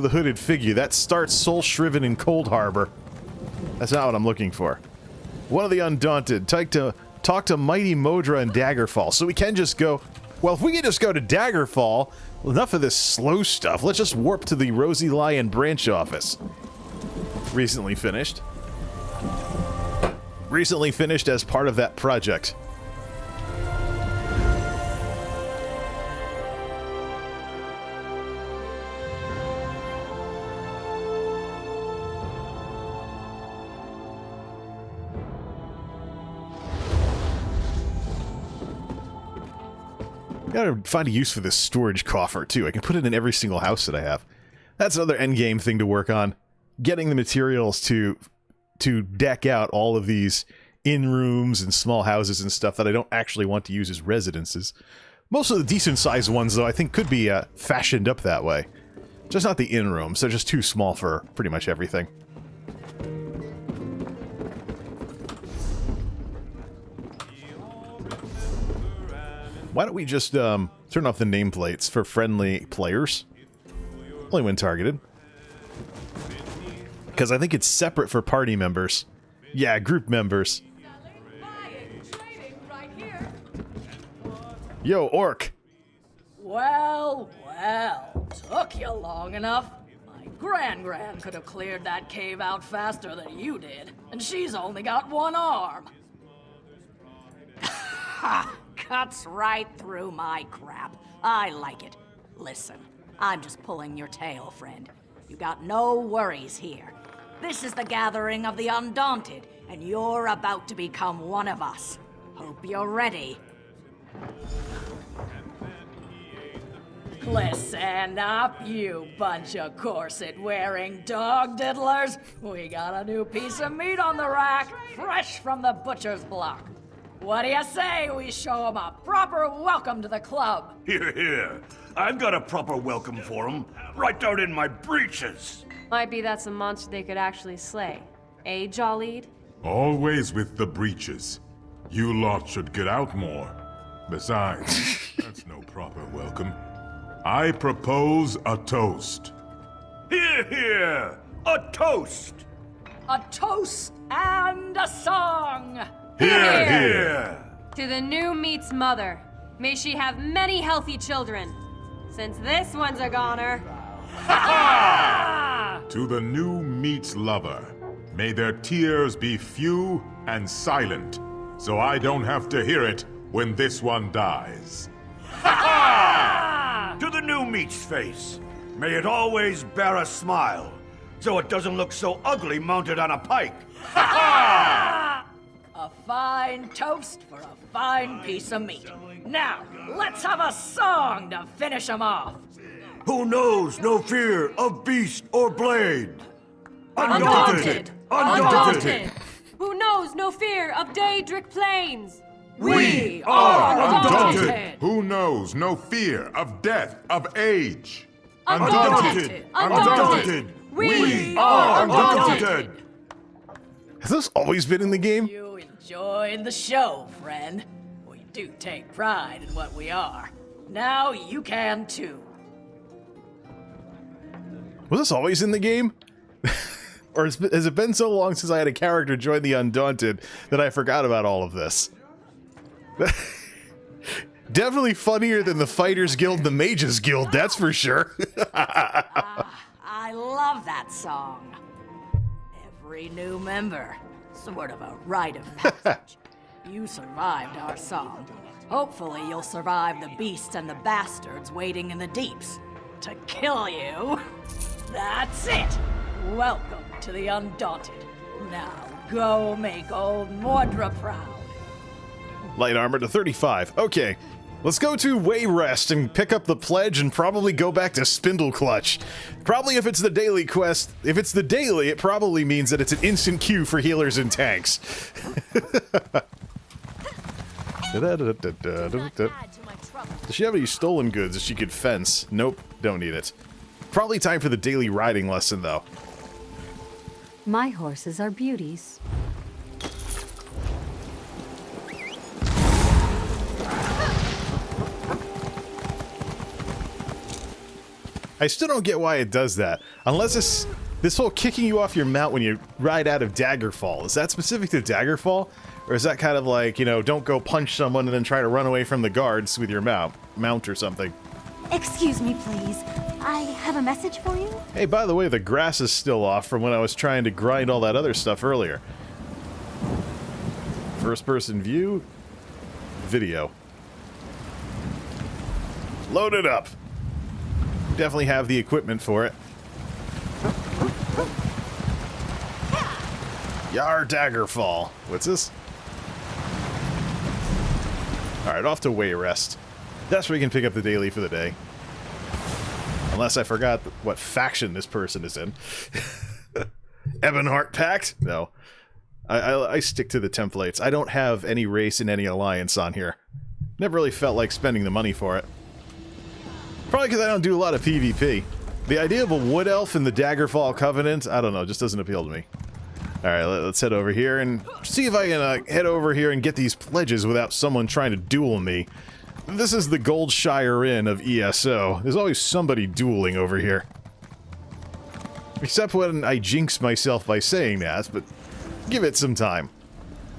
Speaker 1: the hooded figure. That starts Soul Shriven in Cold Harbor. That's not what I'm looking for. One of the Undaunted. Talk to Mighty Modra and Daggerfall. So we can just go... Well, if we can just go to Daggerfall, enough of this slow stuff. Let's just warp to the Rosy Lion branch office. Recently finished. Recently finished as part of that project. Gotta find a use for this storage coffer, too. I can put it in every single house that I have. That's another endgame thing to work on. Getting the materials to deck out all of these in-rooms and small houses and stuff that I don't actually want to use as residences. Most of the decent-sized ones, though, I think could be fashioned up that way. Just not the in-rooms. They're just too small for pretty much everything. Why don't we just turn off the nameplates for friendly players? Only when targeted. Because I think it's separate for party members. Yeah, group members. Yo, Orc!
Speaker 8: Well, took you long enough. My Gran could have cleared that cave out faster than you did, and she's only got one arm. Ha! Cuts right through my crap. I like it. Listen, I'm just pulling your tail, friend. You got no worries here. This is the gathering of the Undaunted, and you're about to become one of us. Hope you're ready. Listen up, you bunch of corset-wearing dog diddlers. We got a new piece of meat on the rack, fresh from the butcher's block. What do you say we show him a proper welcome to the club?
Speaker 2: Here, here. I've got a proper welcome for him, right down in my breeches.
Speaker 9: Might be that's a monster they could actually slay. Eh, Jollied?
Speaker 10: Always with the breeches. You lot should get out more. Besides, that's no proper welcome. I propose a toast.
Speaker 2: Here, here. A toast.
Speaker 8: A toast and a song.
Speaker 10: Here, here.
Speaker 9: To the new meat's mother. May she have many healthy children. Since this one's a goner.
Speaker 10: To the new meat's lover. May their tears be few and silent, so I don't have to hear it when this one dies.
Speaker 2: To the new meat's face. May it always bear a smile, so it doesn't look so ugly mounted on a pike.
Speaker 8: A fine toast for a fine piece of meat. Now, let's have a song to finish 'em off.
Speaker 2: Who knows no fear of beast or blade?
Speaker 8: Undaunted!
Speaker 9: Undaunted! Who knows no fear of Daedric plains?
Speaker 8: We are undaunted!
Speaker 10: Who knows no fear of death, of age?
Speaker 9: Undaunted! Undaunted!
Speaker 8: We are undaunted!
Speaker 1: Has this always been in the game?
Speaker 8: You enjoyed the show, friend. We do take pride in what we are. Now you can too.
Speaker 1: Was this always in the game? Or has it been so long since I had a character join the Undaunted that I forgot about all of this? Definitely funnier than the Fighters Guild and the Mages Guild, that's for sure.
Speaker 8: I love that song. Every new member, sort of a rite of passage. You survived our song. Hopefully you'll survive the beasts and the bastards waiting in the deeps to kill you. That's it. Welcome to the Undaunted. Now go make old Mordra proud.
Speaker 1: Light armor to 35. Okay. Let's go to Wayrest and pick up the pledge and probably go back to Spindle Clutch. Probably if it's the daily quest. If it's the daily, it probably means that it's an instant queue for healers and tanks. Does she have any stolen goods that she could fence? Nope, don't need it. Probably time for the daily riding lesson, though.
Speaker 3: My horses are beauties.
Speaker 1: I still don't get why it does that. Unless this whole kicking you off your mount when you ride out of Daggerfall. Is that specific to Daggerfall? Or is that kind of like, you know, don't go punch someone and then try to run away from the guards with your mount or something?
Speaker 6: Excuse me, please. I have a message for you.
Speaker 1: Hey, by the way, the grass is still off from when I was trying to grind all that other stuff earlier. First person view. Video. Load it up. Definitely have the equipment for it. Yar Daggerfall. What's this? Alright, off to Wayrest. That's where you can pick up the daily for the day. Unless I forgot what faction this person is in. Ebonheart Pact? No. I stick to the templates. I don't have any race in any alliance on here. Never really felt like spending the money for it. Probably because I don't do a lot of PvP. The idea of a Wood Elf in the Daggerfall Covenant, I don't know, just doesn't appeal to me. Alright, let's head over here and see if I can head over here and get these pledges without someone trying to duel me. This is the Goldshire Inn of ESO. There's always somebody dueling over here. Except when I jinx myself by saying that, but give it some time.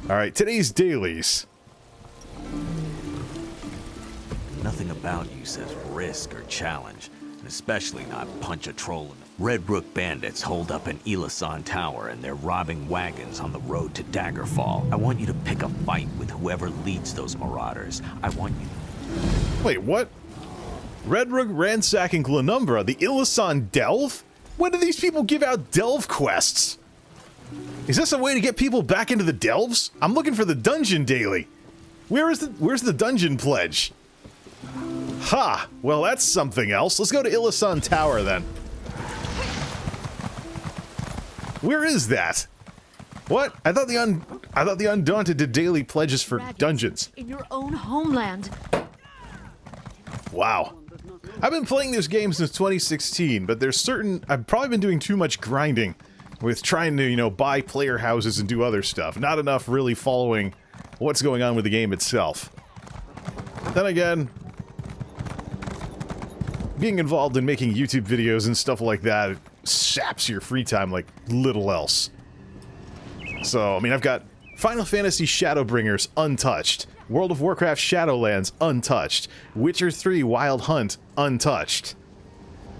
Speaker 1: Alright, today's dailies.
Speaker 11: Nothing about you says risk or challenge, and especially not punch a troll in the... Redbrook bandits hold up an Elasan tower and they're robbing wagons on the road to Daggerfall. I want you to pick a fight with whoever leads those marauders. I want you...
Speaker 1: Wait, what? Redbrook ransacking Glenumbra, the Elasan Delve? When do these people give out Delve quests? Is this a way to get people back into the Delves? I'm looking for the dungeon daily. Where's the dungeon pledge? Ha! Well, that's something else. Let's go to Elasan Tower, then. Where is that? What? I thought the Undaunted did daily pledges for dungeons.
Speaker 3: In your own homeland.
Speaker 1: Wow. I've been playing this game since 2016, but there's certain... I've probably been doing too much grinding with trying to, you know, buy player houses and do other stuff. Not enough really following what's going on with the game itself. Then again, being involved in making YouTube videos and stuff like that saps your free time like little else. So, I mean, I've got Final Fantasy Shadowbringers untouched, World of Warcraft Shadowlands untouched, Witcher 3 Wild Hunt untouched,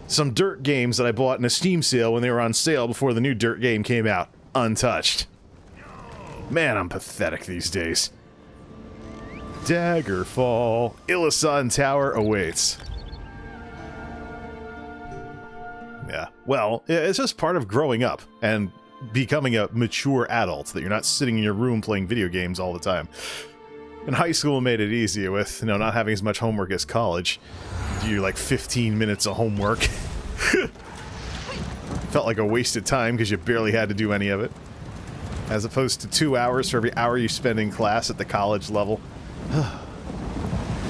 Speaker 1: some Dirt games that I bought in a Steam sale when they were on sale before the new Dirt game came out untouched. Man, I'm pathetic these days. Daggerfall. Elasan Tower awaits. Yeah, well, it's just part of growing up and becoming a mature adult, that you're not sitting in your room playing video games all the time. In high school, made it easier with, you know, not having as much homework as college. Do like 15 minutes of homework. felt like a wasted time because you barely had to do any of it. As opposed to 2 hours for every hour you spend in class at the college level.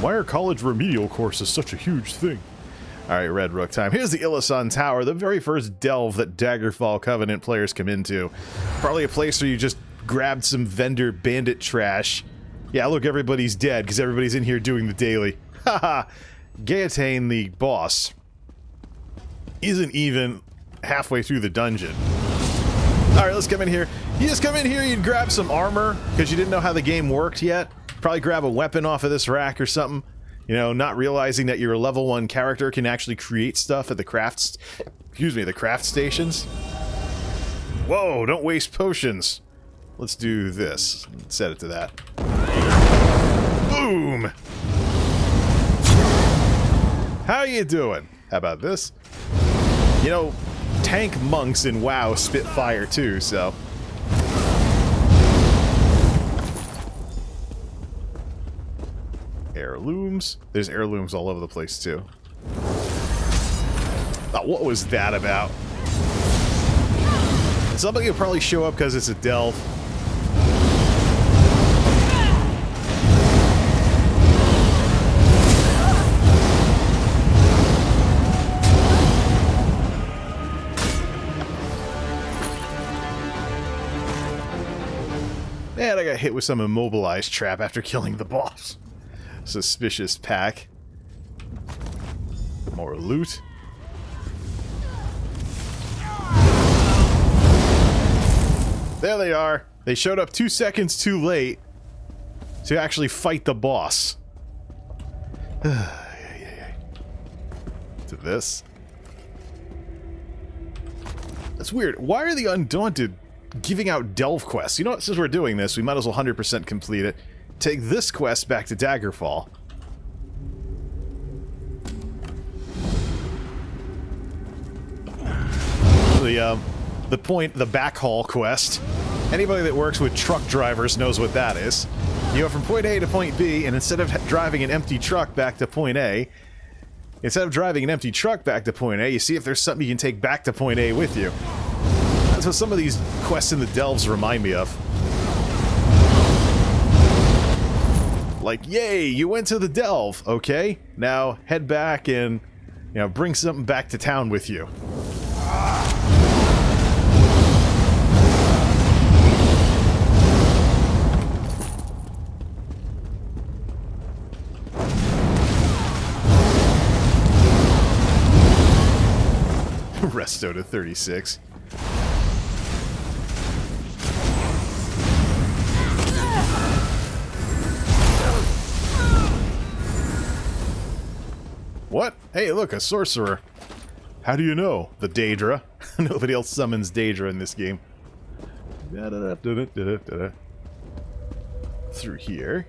Speaker 1: Why are college remedial courses such a huge thing? Alright, Red Rook time. Here's the Ilisan Tower, the very first delve that Daggerfall Covenant players come into. Probably a place where you just grabbed some vendor bandit trash. Yeah, look, everybody's dead because everybody's in here doing the daily. Haha! Gaetane, the boss, isn't even halfway through the dungeon. Alright, let's come in here. You just come in here, you'd grab some armor, because you didn't know how the game worked yet. Probably grab a weapon off of this rack or something. You know, not realizing that your level 1 character can actually create stuff at the craft stations. Whoa, don't waste potions. Let's do this. Set it to that. Boom! How you doing? How about this? You know, tank monks in WoW spit fire too, so... Heirlooms? There's heirlooms all over the place too. Oh, what was that about? Somebody will probably show up because it's a delve. And I got hit with some immobilized trap after killing the boss. Suspicious pack. More loot. There they are. They showed up 2 seconds too late to actually fight the boss. To this. That's weird. Why are the Undaunted giving out delve quests? You know what, since we're doing this, we might as well 100% complete it. Take this quest back to Daggerfall. The backhaul quest. Anybody that works with truck drivers knows what that is. You go from point A to point B, and instead of driving an empty truck back to point A, you see if there's something you can take back to point A with you. That's what some of these quests in the delves remind me of. Like, yay, you went to the delve. Okay, now head back and, you know, bring something back to town with you. Resto to 36. What? Hey, look, a sorcerer. How do you know? The Daedra. Nobody else summons Daedra in this game. Through here.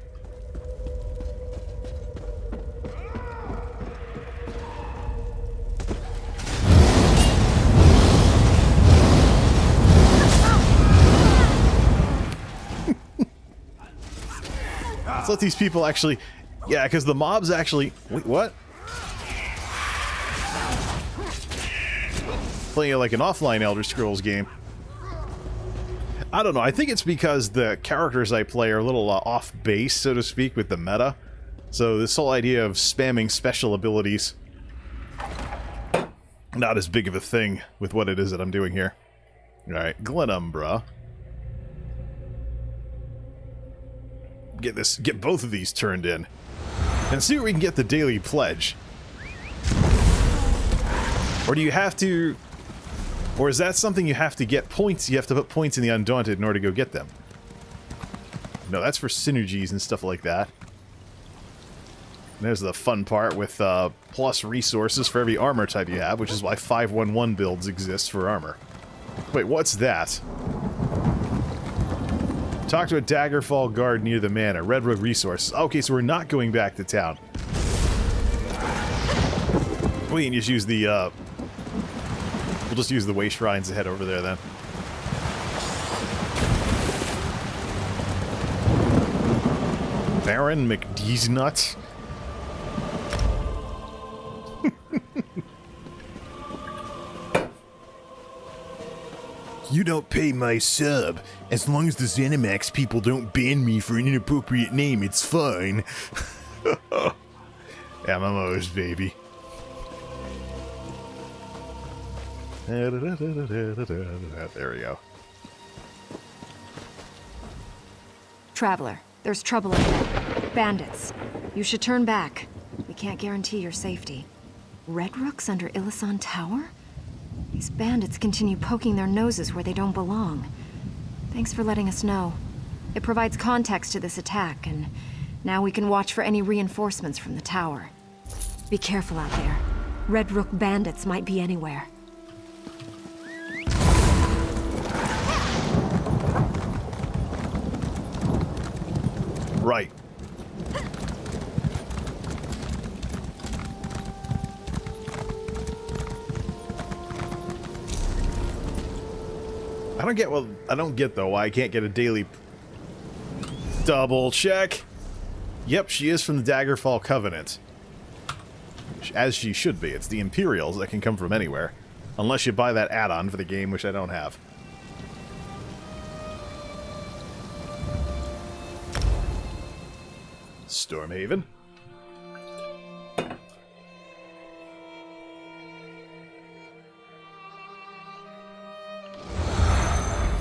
Speaker 1: Let's let these people actually... Yeah, because the mobs actually... Wait, what? Playing it like an offline Elder Scrolls game. I don't know, I think it's because the characters I play are a little off base, so to speak, with the meta. So this whole idea of spamming special abilities... not as big of a thing with what it is that I'm doing here. Alright, Glenumbra. Get both of these turned in. And see where we can get the daily pledge. Or do you have to... Or is that something you have to get points? You have to put points in the Undaunted in order to go get them. No, that's for synergies and stuff like that. And there's the fun part with plus resources for every armor type you have, which is why 511 builds exist for armor. Wait, what's that? Talk to a Daggerfall guard near the manor. Red Rook resources. Okay, so we're not going back to town. We can just use the, we'll just use the way shrines to head over there, then. Baron McDeesnut. You don't pay my sub. As long as the Zenimax people don't ban me for an inappropriate name, it's fine. MMOs, baby. There we go.
Speaker 12: Traveler, there's trouble ahead. Bandits. You should turn back. We can't guarantee your safety. Red Rooks under Illisan Tower? These bandits continue poking their noses where they don't belong. Thanks for letting us know. It provides context to this attack, and now we can watch for any reinforcements from the tower. Be careful out there. Red Rook bandits might be anywhere.
Speaker 1: Right. I don't get though why I can't get a daily double check. Yep, she is from the Daggerfall Covenant. As she should be. It's the Imperials that can come from anywhere. Unless you buy that add-on for the game, which I don't have. Stormhaven.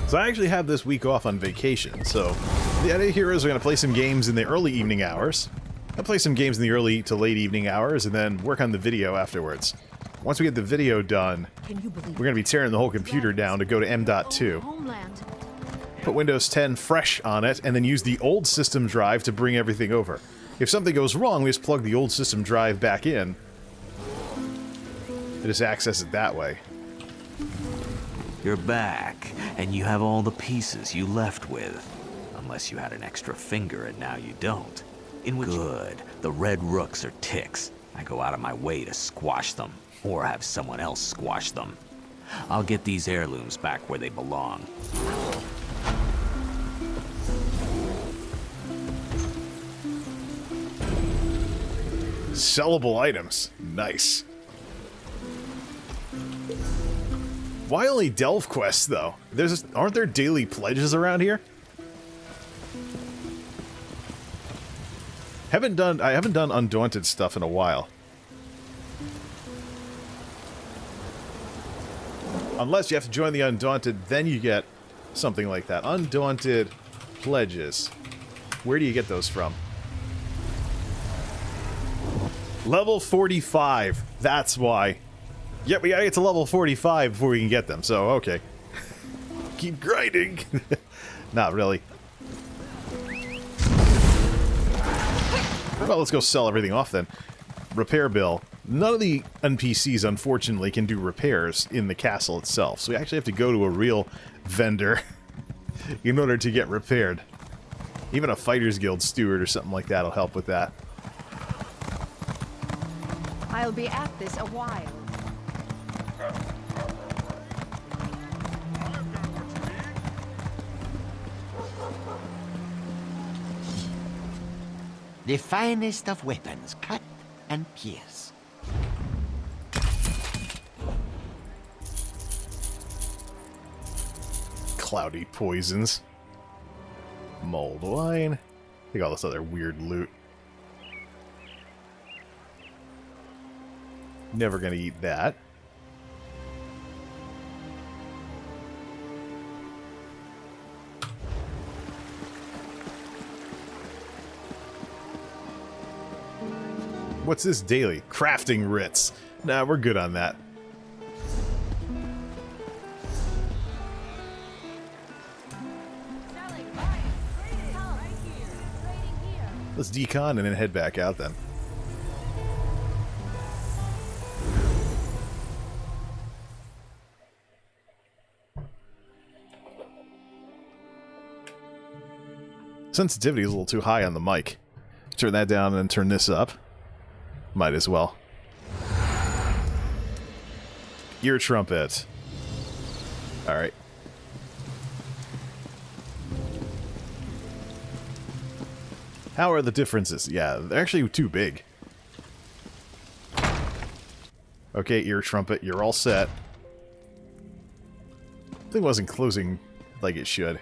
Speaker 1: So I actually have this week off on vacation, so the idea here is we're going to play some games in the early evening hours. I'll play some games in the early to late evening hours, and then work on the video afterwards. Once we get the video done, we're going to be tearing the whole computer down to go to M.2. Put Windows 10 fresh on it, and then use the old system drive to bring everything over. If something goes wrong, we just plug the old system drive back in. And just access it that way.
Speaker 11: You're back, and you have all the pieces you left with. Unless you had an extra finger and now you don't. Good. The Red Rooks are ticks. I go out of my way to squash them, or have someone else squash them. I'll get these heirlooms back where they belong.
Speaker 1: Sellable items. Nice. Why only delve quests, though? Aren't there daily pledges around here? I haven't done Undaunted stuff in a while. Unless you have to join the Undaunted, then you get something like that. Undaunted pledges. Where do you get those from? Level 45. That's why. Yep, we gotta get to level 45 before we can get them, so okay. Keep grinding. Not really. Well, let's go sell everything off then. Repair bill. None of the NPCs, unfortunately, can do repairs in the castle itself, so we actually have to go to a real vendor in order to get repaired. Even a Fighters Guild steward or something like that will help with that.
Speaker 13: I'll be at this a while.
Speaker 14: The finest of weapons, cut and pierce.
Speaker 1: Cloudy poisons. Mulled wine. Take all this other weird loot. Never gonna eat that. What's this daily? Crafting writs. Nah, we're good on that. Let's decon and then head back out then. Sensitivity is a little too high on the mic. Turn that down and then turn this up. Might as well. Ear trumpet. Alright. How are the differences? Yeah, they're actually too big. Okay, ear trumpet, you're all set. Something wasn't closing like it should.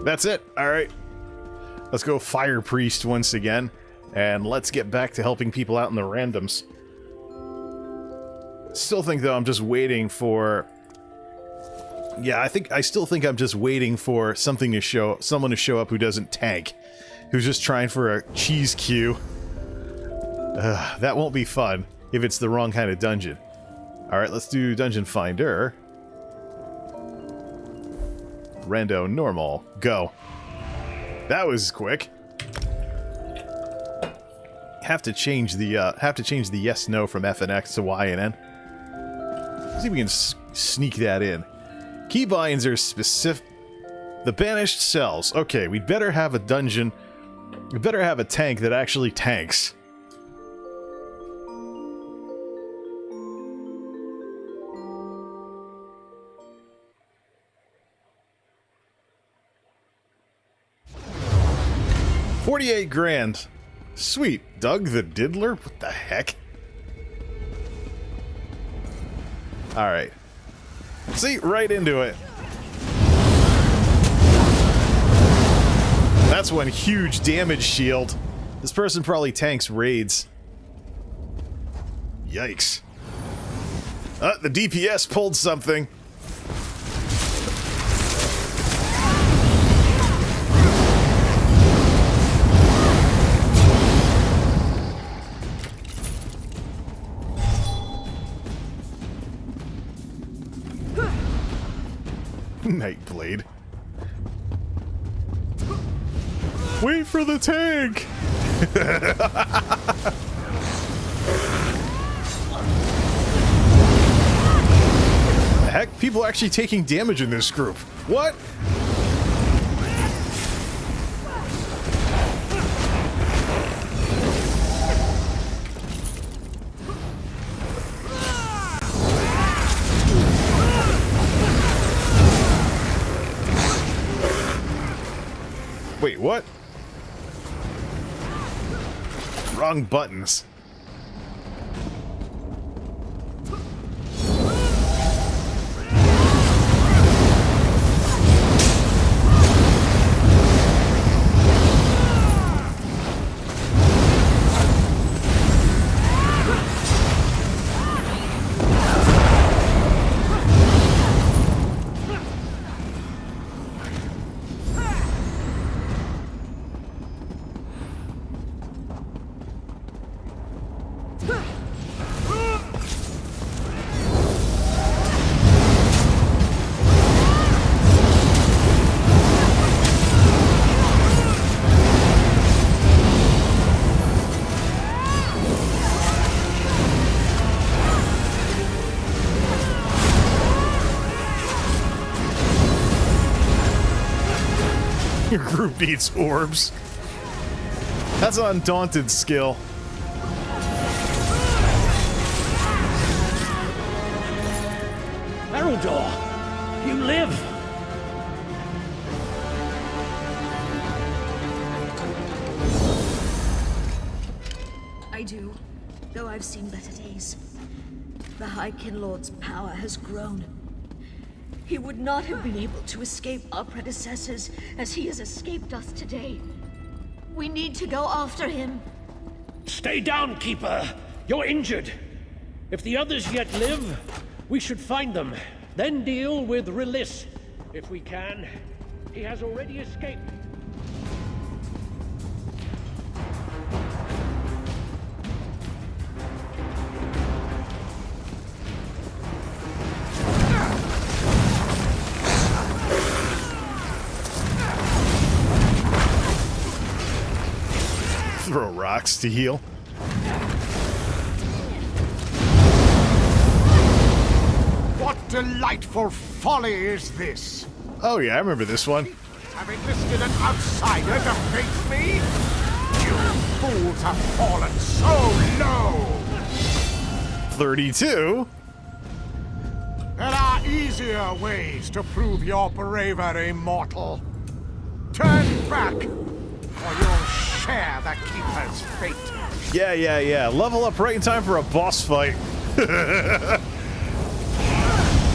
Speaker 1: That's it. All right. Let's go Fire Priest once again. And let's get back to helping people out in the randoms. Still think, though, I'm just waiting for... Yeah, I still think I'm just waiting for someone to show up who doesn't tank. Who's just trying for a cheese queue. That won't be fun if it's the wrong kind of dungeon. Alright, let's do Dungeon Finder. Rando normal. Go. That was quick. Have to change the yes no from F and X to Y and N. Let's see if we can sneak that in. Keybinds are specific. The banished cells. Okay, we'd better have a dungeon. We better have a tank that actually tanks. $48 grand. Sweet. Doug the Diddler? What the heck? Alright. See, right into it. That's one huge damage shield. This person probably tanks raids. Yikes. The DPS pulled something. Nightblade. Wait for the tank! The heck? People are actually taking damage in this group. What? Wait, what? Wrong buttons. Your group beats orbs. That's an undaunted skill.
Speaker 7: Araldor, you live!
Speaker 3: I do, though I've seen better days. The High Kinlord's power has grown. He would not have been able to escape our predecessors as he has escaped us today. We need to go after him.
Speaker 7: Stay down, Keeper! You're injured! If the others yet live, we should find them, then deal with Release. If we can. He has already escaped.
Speaker 1: rocks to heal.
Speaker 15: What delightful folly is this?
Speaker 1: Oh yeah, I remember this one.
Speaker 15: Have enlisted an outsider to face me? You fools have fallen so low!
Speaker 1: 32?
Speaker 15: There are easier ways to prove your bravery, mortal. Turn back, or you'll share the Keeper's fate.
Speaker 1: Yeah. Level up right in time for a boss fight.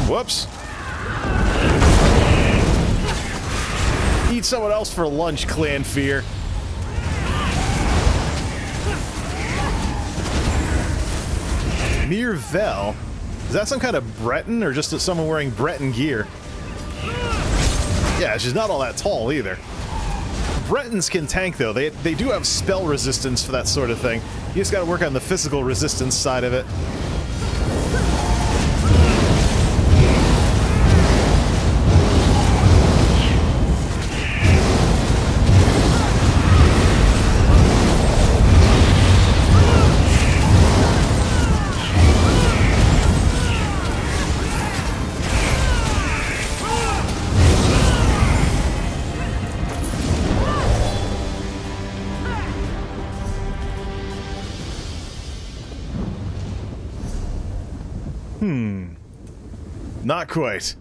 Speaker 1: Whoops. Eat someone else for lunch, Clan Fear. Mirvel? Is that some kind of Breton, or just someone wearing Breton gear? Yeah, she's not all that tall either. Bretons can tank, though. They do have spell resistance for that sort of thing. You just gotta work on the physical resistance side of it. Not quite.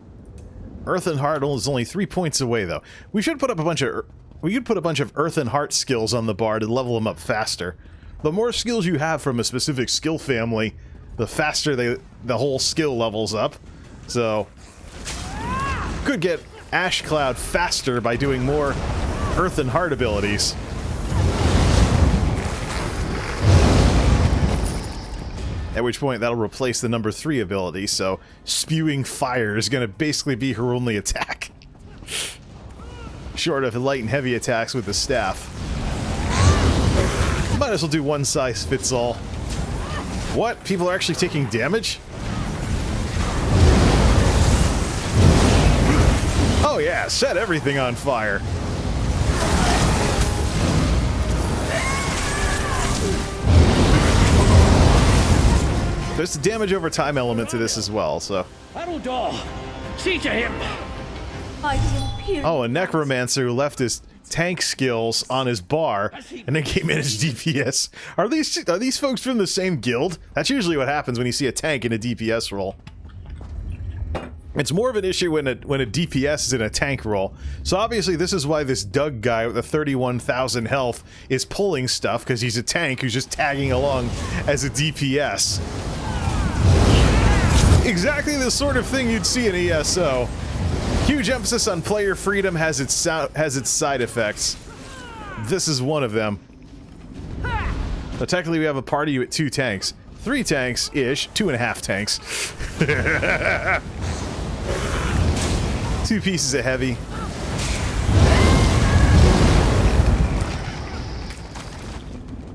Speaker 1: Earth and Heart is only 3 points away, though. We should put up a bunch of... We could put a bunch of Earth and Heart skills on the bar to level them up faster. The more skills you have from a specific skill family, the faster the whole skill levels up. So... could get Ash Cloud faster by doing more Earth and Heart abilities. At which point, that'll replace the number 3 ability, so Spewing Fire is going to basically be her only attack. Short of light and heavy attacks with the staff. Might as well do one size fits all. What? People are actually taking damage? Oh yeah, set everything on fire. There's a damage over time element to this as well, so...
Speaker 7: Battledore! See to him!
Speaker 1: Oh, a necromancer who left his tank skills on his bar and then came in as DPS. Are these folks from the same guild? That's usually what happens when you see a tank in a DPS role. It's more of an issue when a DPS is in a tank role. So obviously this is why this Doug guy with the 31,000 health is pulling stuff, because he's a tank who's just tagging along as a DPS. Exactly the sort of thing you'd see in ESO. Huge emphasis on player freedom has its side effects. This is one of them. So technically we have a party with 2 tanks. 3 tanks-ish. 2.5 tanks. 2 pieces of heavy.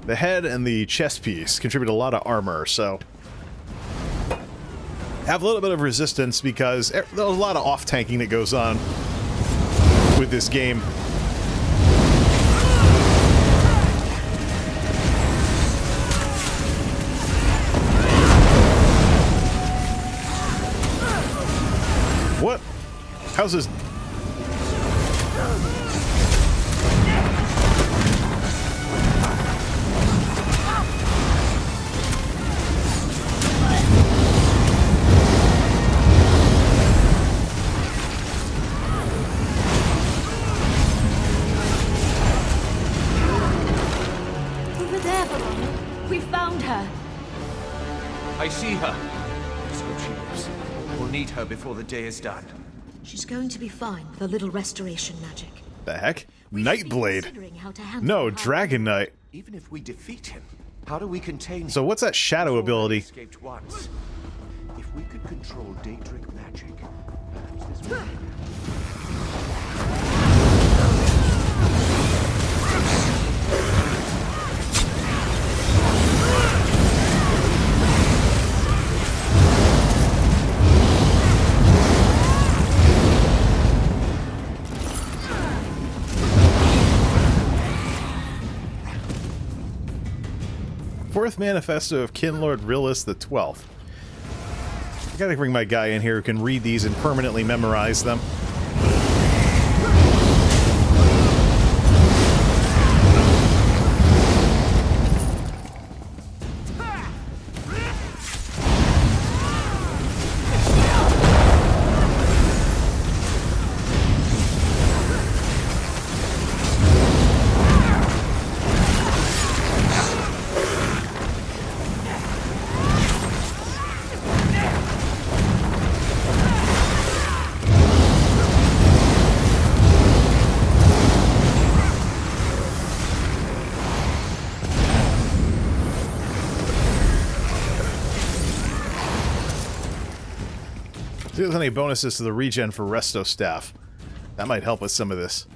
Speaker 1: The head and the chest piece contribute a lot of armor, so... have a little bit of resistance because there's a lot of off-tanking that goes on with this game. What? How's this?
Speaker 16: I see her. Let's hope she lives. We'll need her before the day is done.
Speaker 3: She's going to be fine with a little restoration magic.
Speaker 1: The heck? Nightblade. No, Dragonknight.
Speaker 16: Even if we defeat him, how do we contain him?
Speaker 1: So what's that shadow ability?
Speaker 16: Escaped once. If we could control Daedric magic, perhaps this would...
Speaker 1: 4th Manifesto of Kinlord Rillis the 12th. I gotta bring my guy in here who can read these and permanently memorize them. See if there's any bonuses to the regen for Resto Staff. That might help with some of this.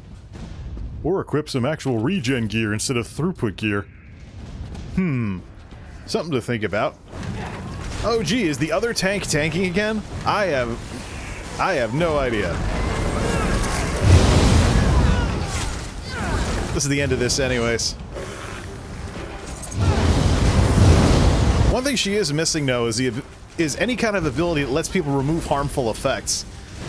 Speaker 1: Or equip some actual regen gear instead of throughput gear. Something to think about. Oh gee, is the other tank tanking again? I have no idea. This is the end of this anyways. One thing she is missing though is any kind of ability that lets people remove harmful effects.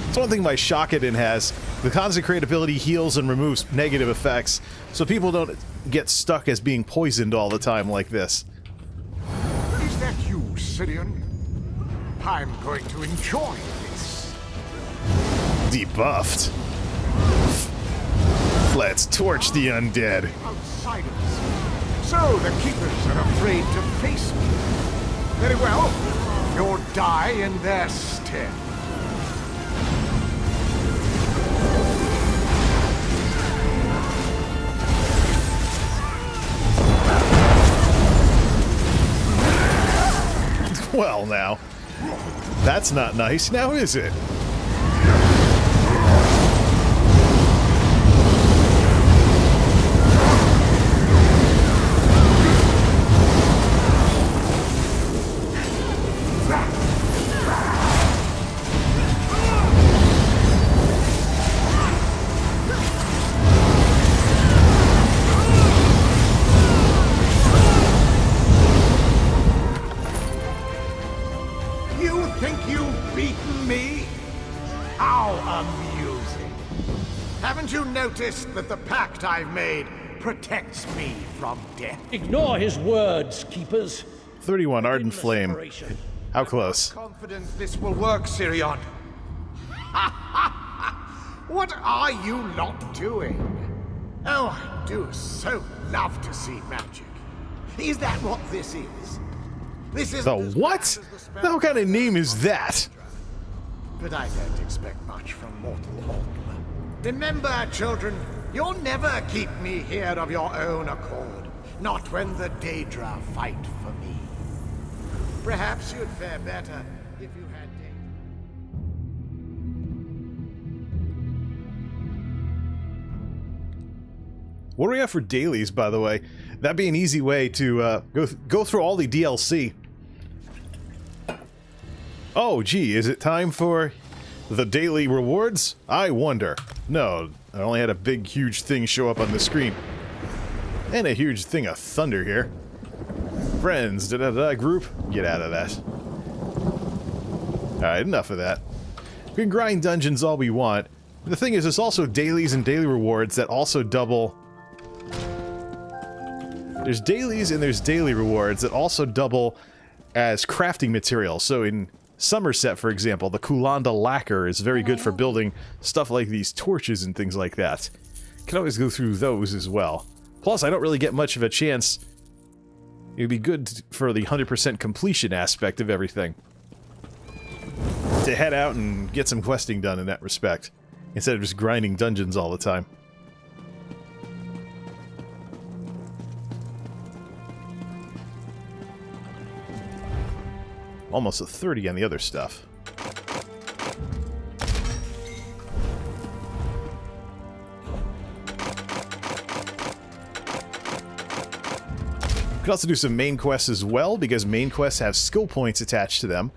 Speaker 1: It's one thing my Shakadin has. The Consecrate ability heals and removes negative effects, so people don't get stuck as being poisoned all the time like this.
Speaker 15: Is that you, Sidian? I'm going to enjoy this.
Speaker 1: Debuffed. Let's torch the undead.
Speaker 15: Outsiders. So the Keepers are afraid to face me. Very well. You'll die in their stead.
Speaker 1: Well, now. That's not nice, now is it?
Speaker 15: Noticed that the pact I've made protects me from death.
Speaker 7: Ignore his words, Keepers.
Speaker 1: 31 Ardent Flame. How close?
Speaker 15: I'm confident this will work, Sirion. What are you lot doing? Oh, I do so love to see magic. Is that what this is? This is
Speaker 1: the what? What kind of name is that?
Speaker 15: But I don't expect much from mortal Hulk. Remember, children, you'll never keep me here of your own accord. Not when the Daedra fight for me. Perhaps you'd fare better if you had
Speaker 1: What do we have for dailies, by the way? That'd be an easy way to go through all the DLC. Oh, gee, is it time for the daily rewards? I wonder. No, I only had a big, huge thing show up on the screen. And a huge thing of thunder here. Friends, group, get out of that. Alright, enough of that. We can grind dungeons all we want. The thing is, there's also dailies and daily rewards that also double... There's dailies and there's daily rewards that also double as crafting material. So in Somerset, for example, the Kulanda lacquer is very good for building stuff like these torches and things like that. Can always go through those as well. Plus, I don't really get much of a chance. It would be good for the 100% completion aspect of everything. To head out and get some questing done in that respect, instead of just grinding dungeons all the time. Almost a 30 on the other stuff. You can also do some main quests as well, because main quests have skill points attached to them,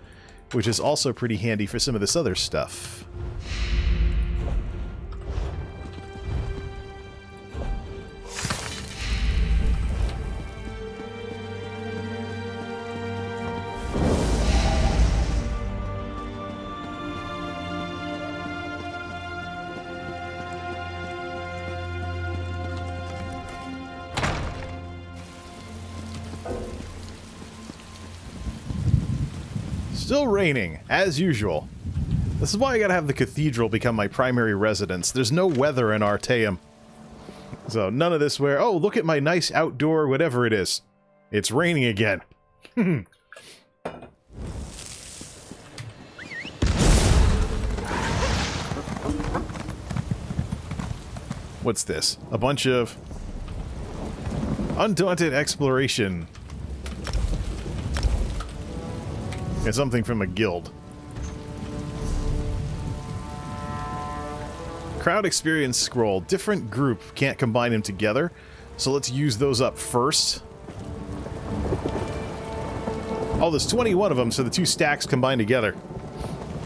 Speaker 1: which is also pretty handy for some of this other stuff. Still raining, as usual. This is why I gotta have the cathedral become my primary residence. There's no weather in Artaeum. So none of this where, oh, look at my nice outdoor whatever it is. It's raining again. What's this? A bunch of undaunted exploration. It's something from a guild. Crowd experience scroll. Different group can't combine them together, so let's use those up first. Oh, there's 21 of them, so the 2 stacks combine together.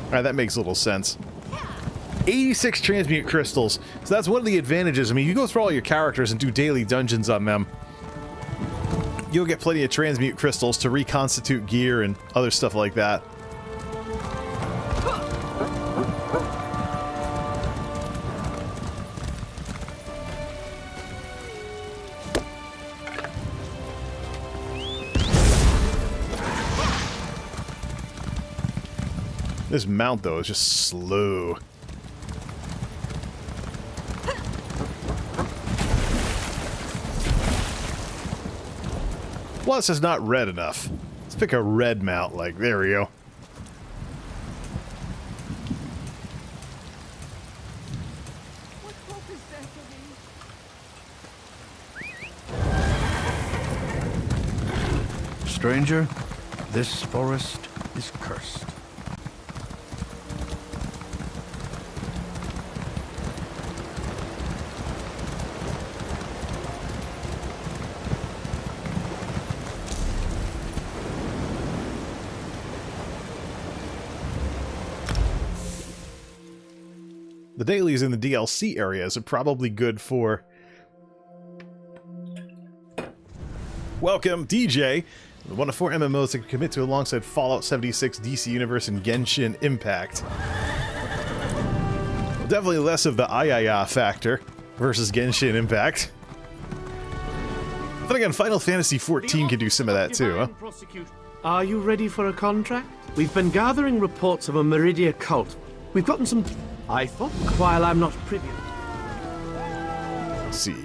Speaker 1: Alright, that makes a little sense. 86 transmute crystals. So that's one of the advantages. I mean, you go through all your characters and do daily dungeons on them. You'll get plenty of transmute crystals to reconstitute gear and other stuff like that. This mount, though, is just slow. Plus, it's not red enough. Let's pick a red mount, like, there we go.
Speaker 13: What hope is there for me?
Speaker 16: Stranger, this forest is cursed.
Speaker 1: The dailies in the DLC areas are probably good for... Welcome, DJ! One of 4 MMOs that can commit to alongside Fallout 76, DC Universe, and Genshin Impact. Definitely less of the ayaya factor versus Genshin Impact. But again, Final Fantasy XIV could do some of that too, huh?
Speaker 17: Are you ready for a contract? We've been gathering reports of a Meridia cult. We've gotten some... I thought, while I'm not privy...
Speaker 1: Let's see.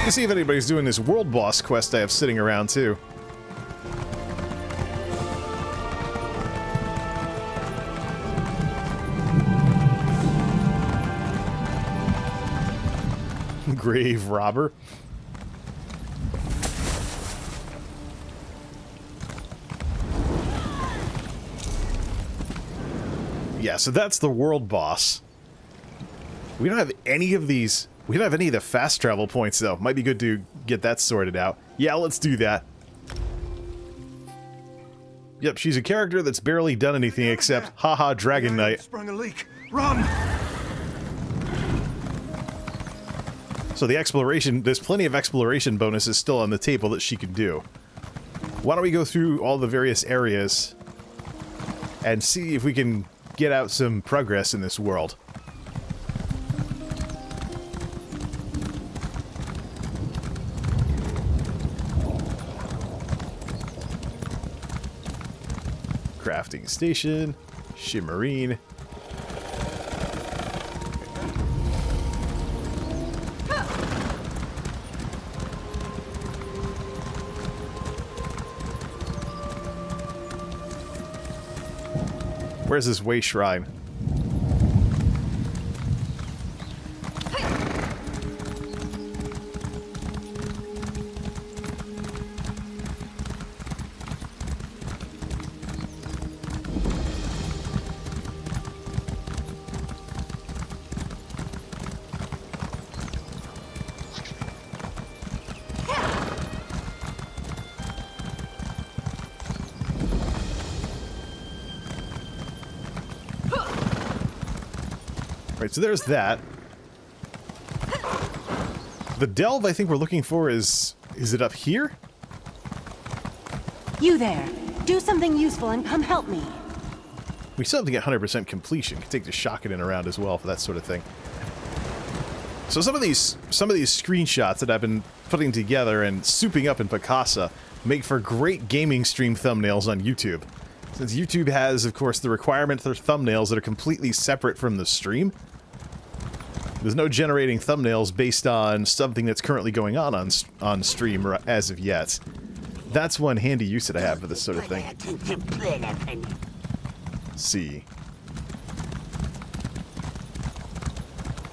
Speaker 1: Let's see if anybody's doing this world boss quest I have sitting around too. Grave robber. Yeah, so that's the world boss. We don't have any of these. We don't have any of the fast travel points, though. Might be good to get that sorted out. Yeah, let's do that. Yep, she's a character that's barely done anything except, haha, Dragonknight.
Speaker 2: Sprung a leak. Run!
Speaker 1: So the exploration, there's plenty of exploration bonuses still on the table that she can do. Why don't we go through all the various areas and see if we can get out some progress in this world. Crafting station, Shimmerine. Where's this way shrine? Right, so there's that. The delve I think we're looking for is it up here?
Speaker 6: You there. Do something useful and come help me.
Speaker 1: We still have to get 100% completion. Could take the shotgun around as well for that sort of thing. So some of these screenshots that I've been putting together and souping up in Picasa make for great gaming stream thumbnails on YouTube. Since YouTube has, of course, the requirement for thumbnails that are completely separate from the stream, there's no generating thumbnails based on something that's currently going on stream as of yet. That's one handy use that I have for this sort of thing. Let's see.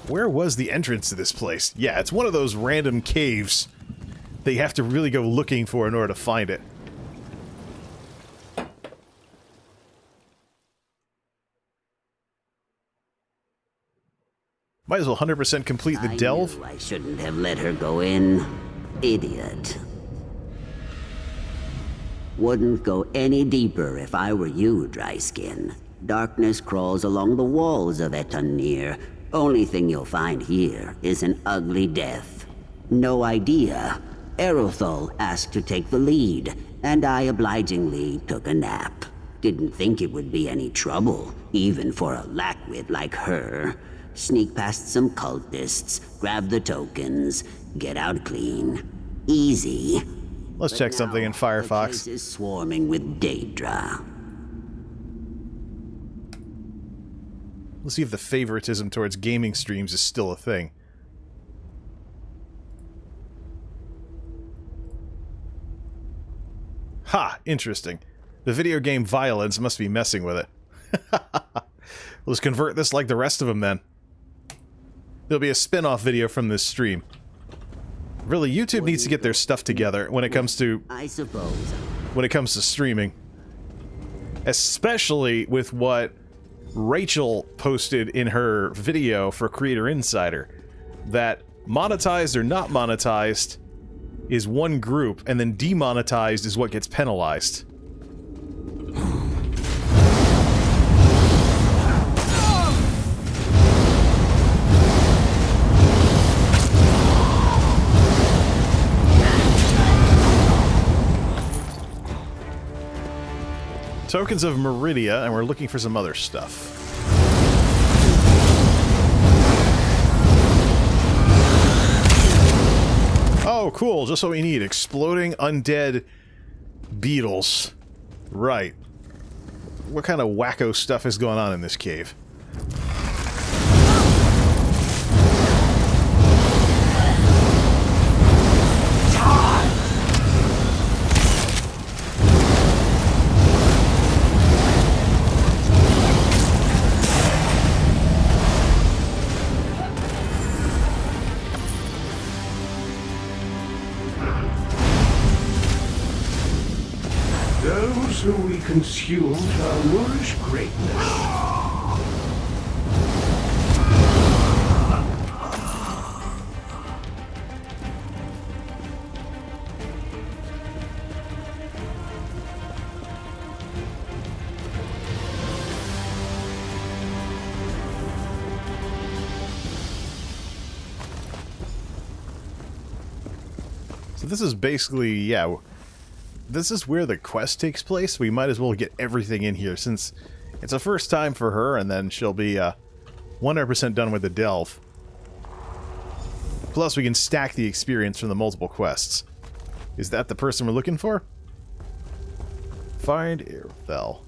Speaker 1: Where was the entrance to this place? Yeah, it's one of those random caves that you have to really go looking for in order to find it. Might as well 100% complete the delve.
Speaker 18: I shouldn't have let her go in. Idiot. Wouldn't go any deeper if I were you, Dryskin. Darkness crawls along the walls of Etanir. Only thing you'll find here is an ugly death. No idea. Erothal asked to take the lead, and I obligingly took a nap. Didn't think it would be any trouble, even for a lackwit like her. Sneak past some cultists, grab the tokens, get out clean. Easy.
Speaker 1: Let's check something in Firefox.
Speaker 18: The place is swarming with Daedra.
Speaker 1: Let's see if the favoritism towards gaming streams is still a thing. Ha! Interesting. The video game violence must be messing with it. Let's convert this like the rest of them then. There'll be a spin-off video from this stream. Really, YouTube needs to get their stuff together when it comes to...
Speaker 18: I suppose.
Speaker 1: When it comes to streaming. Especially with what Rachel posted in her video for Creator Insider. That monetized or not monetized is one group, and then demonetized is what gets penalized. Tokens of Meridia, and we're looking for some other stuff. Oh, cool. Just what we need. Exploding undead beetles. Right. What kind of wacko stuff is going on in this cave?
Speaker 7: Those who we consume shall nourish greatness.
Speaker 1: So this is basically, yeah, this is where the quest takes place. We might as well get everything in here since it's a first time for her, and then she'll be 100% done with the delve. Plus, we can stack the experience from the multiple quests. Is that the person we're looking for? Find Erothal.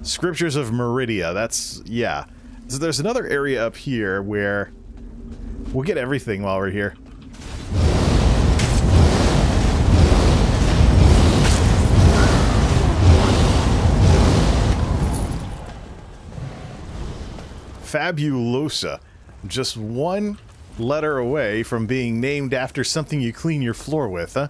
Speaker 1: Scriptures of Meridia. That's, yeah. So there's another area up here where we'll get everything while we're here. Fabulosa. Just one letter away from being named after something you clean your floor with, huh?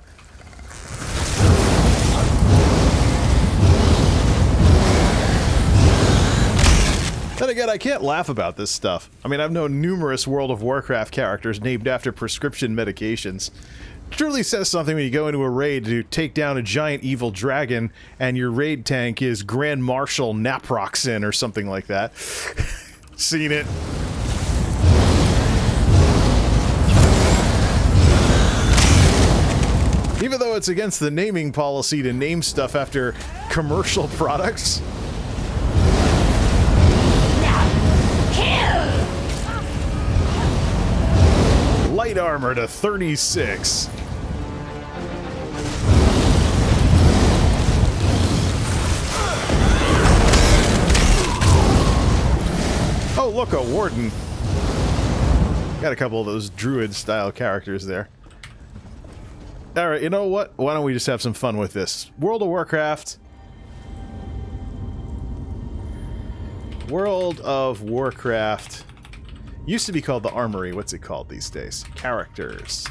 Speaker 1: Then again, I can't laugh about this stuff. I mean, I've known numerous World of Warcraft characters named after prescription medications. It truly says something when you go into a raid to take down a giant evil dragon and your raid tank is Grand Marshal Naproxen or something like that. Seen it. Even though it's against the naming policy to name stuff after commercial products. light armor to 36. Oh, look, a warden. Got a couple of those druid-style characters there. Alright, you know what? Why don't we just have some fun with this? World of Warcraft. World of Warcraft. Used to be called the Armory. What's it called these days? Characters.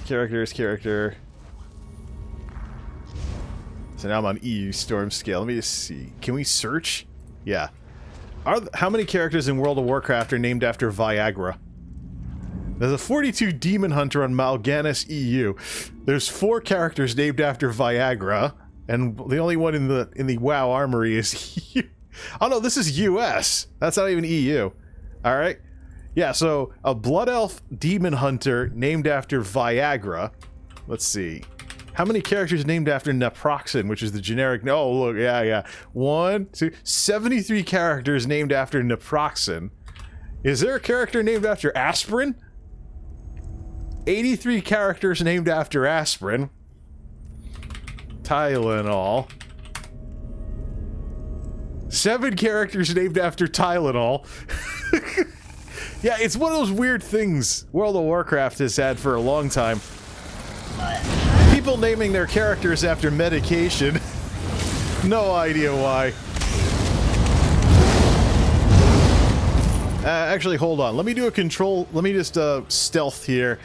Speaker 1: Character. So now I'm on EU Storm Scale. Let me just see. Can we search? Yeah. How many characters in World of Warcraft are named after Viagra? There's a 42 Demon Hunter on Mal'Ganis EU. There's 4 characters named after Viagra, and the only one in the WoW Armory is EU. Oh no, this is US. That's not even EU. Alright? Yeah, so a Blood Elf Demon Hunter named after Viagra. Let's see. How many characters named after naproxen, which is the generic... Oh, look, yeah. 1, 2... 73 characters named after naproxen. Is there a character named after aspirin? 83 characters named after aspirin. Tylenol. 7 characters named after Tylenol. Yeah, it's one of those weird things World of Warcraft has had for a long time. People naming their characters after medication. No idea why. Actually, hold on. Let me do a control... Let me just stealth here.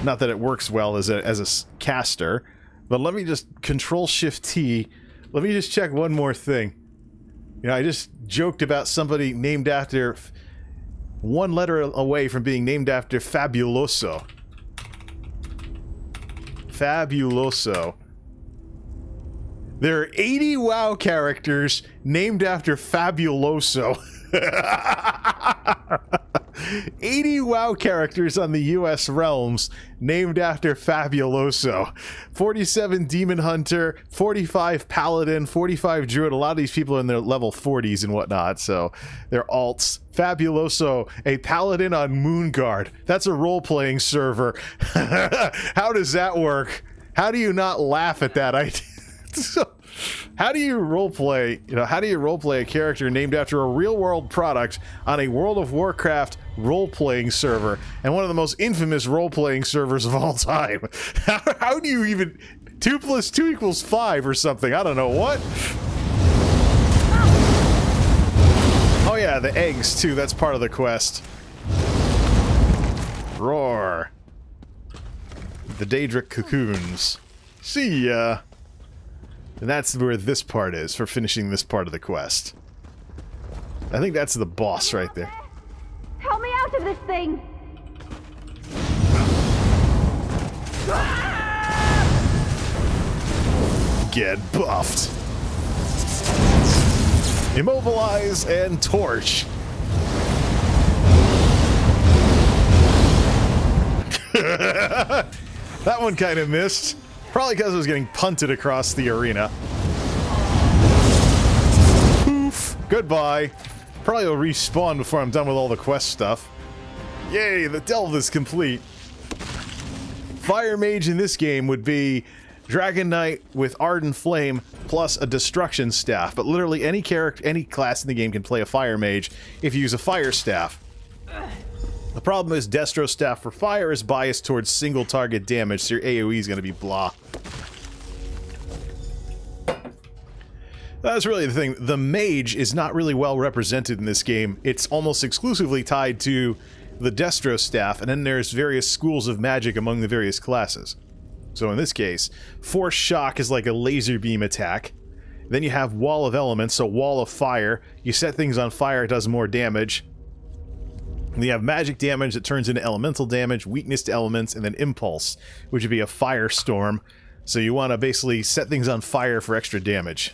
Speaker 1: Not that it works well as a caster, but let me just Control-Shift-T. Let me just check one more thing. You know, I just joked about somebody named after... one letter away from being named after Fabuloso. Fabuloso. There are 80 WoW characters named after Fabuloso. 80 WoW characters on the US realms named after Fabuloso. 47 Demon Hunter, 45 Paladin, 45 Druid. A lot of these people are in their level 40s and whatnot, so they're alts. Fabuloso, a Paladin on Moonguard. That's a role-playing server. How does that work? How do you not laugh at that idea? How do you roleplay, how do you roleplay a character named after a real-world product on a World of Warcraft role-playing server, and one of the most infamous role-playing servers of all time? How do you even... 2 + 2 = 5 or something, I don't know, what? Oh yeah, the eggs, too, that's part of the quest. Roar. The Daedric cocoons. See ya. And that's where this part is, for finishing this part of the quest. I think that's the boss right there.
Speaker 6: Help me out of this thing!
Speaker 1: Get buffed. Immobilize and torch. That one kind of missed. Probably because it was getting punted across the arena. Poof. Goodbye. Probably will respawn before I'm done with all the quest stuff. Yay, the delve is complete. Fire Mage in this game would be Dragonknight with Ardent Flame plus a Destruction Staff. But literally any character, any class in the game can play a Fire Mage if you use a Fire Staff. The problem is Destro Staff for Fire is biased towards single target damage, so your AoE is going to be blah. That's really the thing. The Mage is not really well represented in this game. It's almost exclusively tied to the Destro Staff, and then there's various schools of magic among the various classes. So in this case, Force Shock is like a laser beam attack. Then you have Wall of Elements, so Wall of Fire. You set things on fire, it does more damage. And you have magic damage that turns into elemental damage, weakness to elements, and then impulse, which would be a firestorm. So you want to basically set things on fire for extra damage.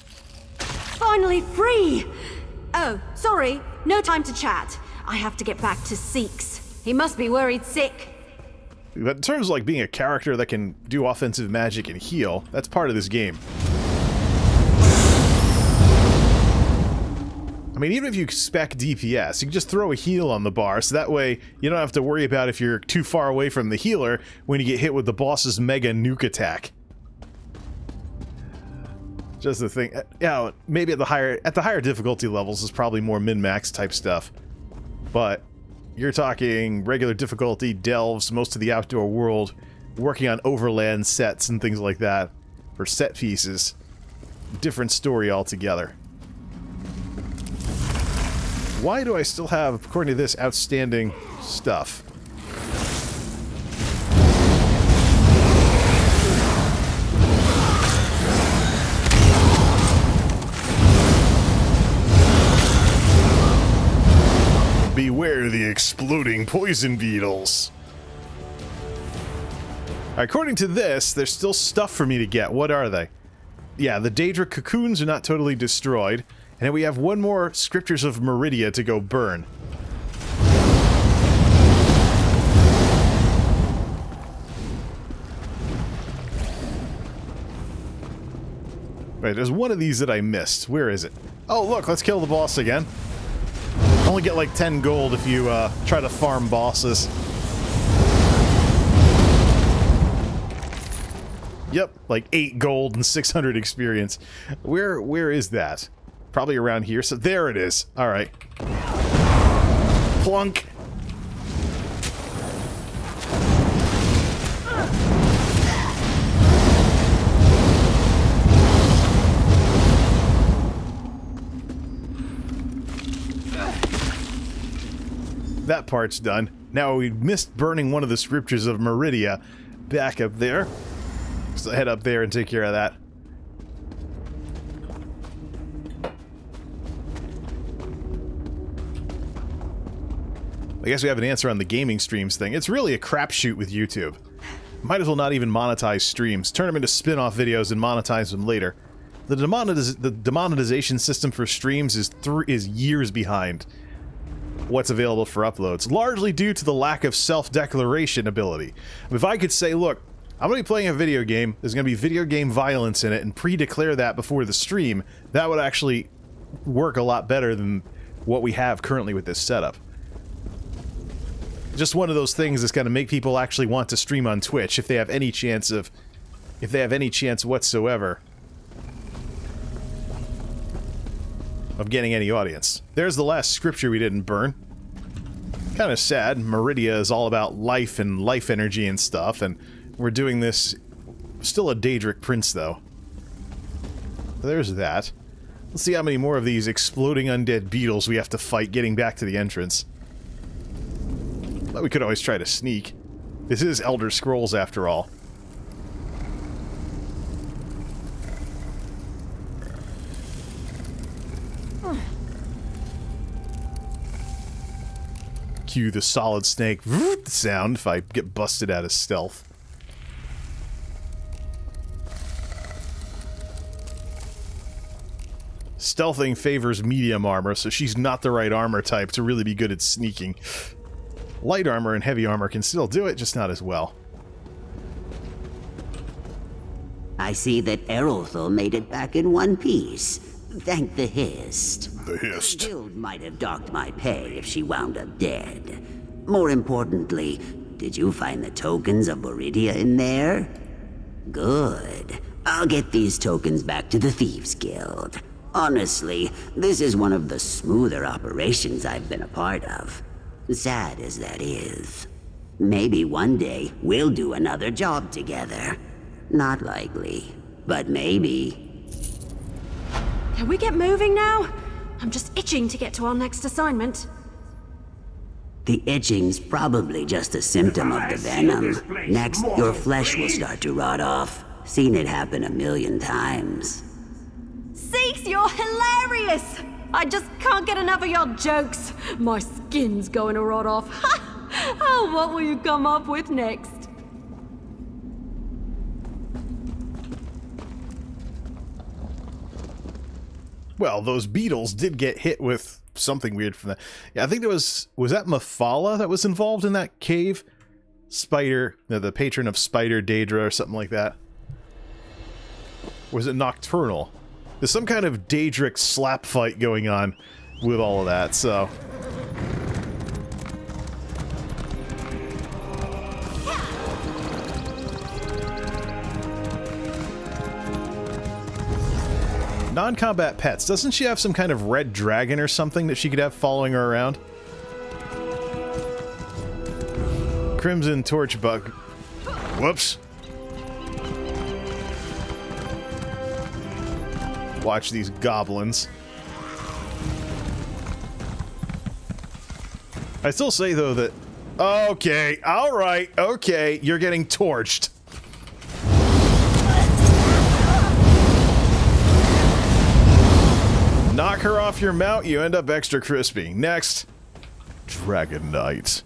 Speaker 6: Finally free! Oh, sorry, no time to chat. I have to get back to Seeks. He must be worried sick.
Speaker 1: But in terms of like being a character that can do offensive magic and heal, that's part of this game. I mean, even if you spec DPS, you can just throw a heal on the bar, so that way you don't have to worry about if you're too far away from the healer when you get hit with the boss's mega nuke attack. Just the thing. Yeah, maybe at the higher difficulty levels is probably more min-max type stuff. But you're talking regular difficulty, delves, most of the outdoor world, working on overland sets and things like that, for set pieces. Different story altogether. Why do I still have, according to this, outstanding stuff? Beware the exploding poison beetles. According to this, there's still stuff for me to get. What are they? Yeah, the Daedric cocoons are not totally destroyed. And then we have one more Scriptures of Meridia to go burn. Right, there's one of these that I missed. Where is it? Oh, look, let's kill the boss again. Only get like 10 gold if you try to farm bosses. Yep, like 8 gold and 600 experience. Where is that? Probably around here. So there it is. All right. Plunk. That part's done. Now we missed burning one of the Scriptures of Meridia back up there. So head up there and take care of that. I guess we have an answer on the gaming streams thing. It's really a crapshoot with YouTube. Might as well not even monetize streams. Turn them into spin-off videos and monetize them later. The demonetization system for streams is years behind what's available for uploads, largely due to the lack of self-declaration ability. If I could say, look, I'm going to be playing a video game, there's going to be video game violence in it, and pre-declare that before the stream, that would actually work a lot better than what we have currently with this setup. Just one of those things that's going to make people actually want to stream on Twitch if they have any chance whatsoever of getting any audience. There's the last scripture we didn't burn. Kind of sad. Meridia is all about life and life energy and stuff, and we're doing this... Still a Daedric prince, though. There's that. Let's see how many more of these exploding undead beetles we have to fight getting back to the entrance. But we could always try to sneak. This is Elder Scrolls, after all. Cue the solid snake sound if I get busted out of stealth. Stealthing favors medium armor, so she's not the right armor type to really be good at sneaking. Light armor and heavy armor can still do it, just not as well.
Speaker 18: I see that Errolthal made it back in one piece. Thank the Hist.
Speaker 1: The Hist.
Speaker 18: The guild might have docked my pay if she wound up dead. More importantly, did you find the tokens of Meridia in there? Good. I'll get these tokens back to the Thieves Guild. Honestly, this is one of the smoother operations I've been a part of. Sad as that is. Maybe one day we'll do another job together. Not likely, but maybe.
Speaker 6: Can we get moving now? I'm just itching to get to our next assignment.
Speaker 18: The itching's probably just a symptom of the venom. Next, your flesh will start to rot off. Seen it happen 1,000,000 times.
Speaker 6: Seeks, you're hilarious! I just can't get enough of your jokes. My skin's going to rot off. Oh, what will you come up with next?
Speaker 1: Well, those beetles did get hit with something weird from that. Yeah, I think there was that Mephala that was involved in that cave? Spider, the patron of Spider Daedra or something like that. Or was it Nocturnal? There's some kind of Daedric slap fight going on with all of that, so... Non-combat pets. Doesn't she have some kind of red dragon or something that she could have following her around? Crimson torch bug. Whoops. Watch these goblins. I still say, though, that... Okay, alright, okay, you're getting torched. Knock her off your mount, you end up extra crispy. Next, Dragonknight.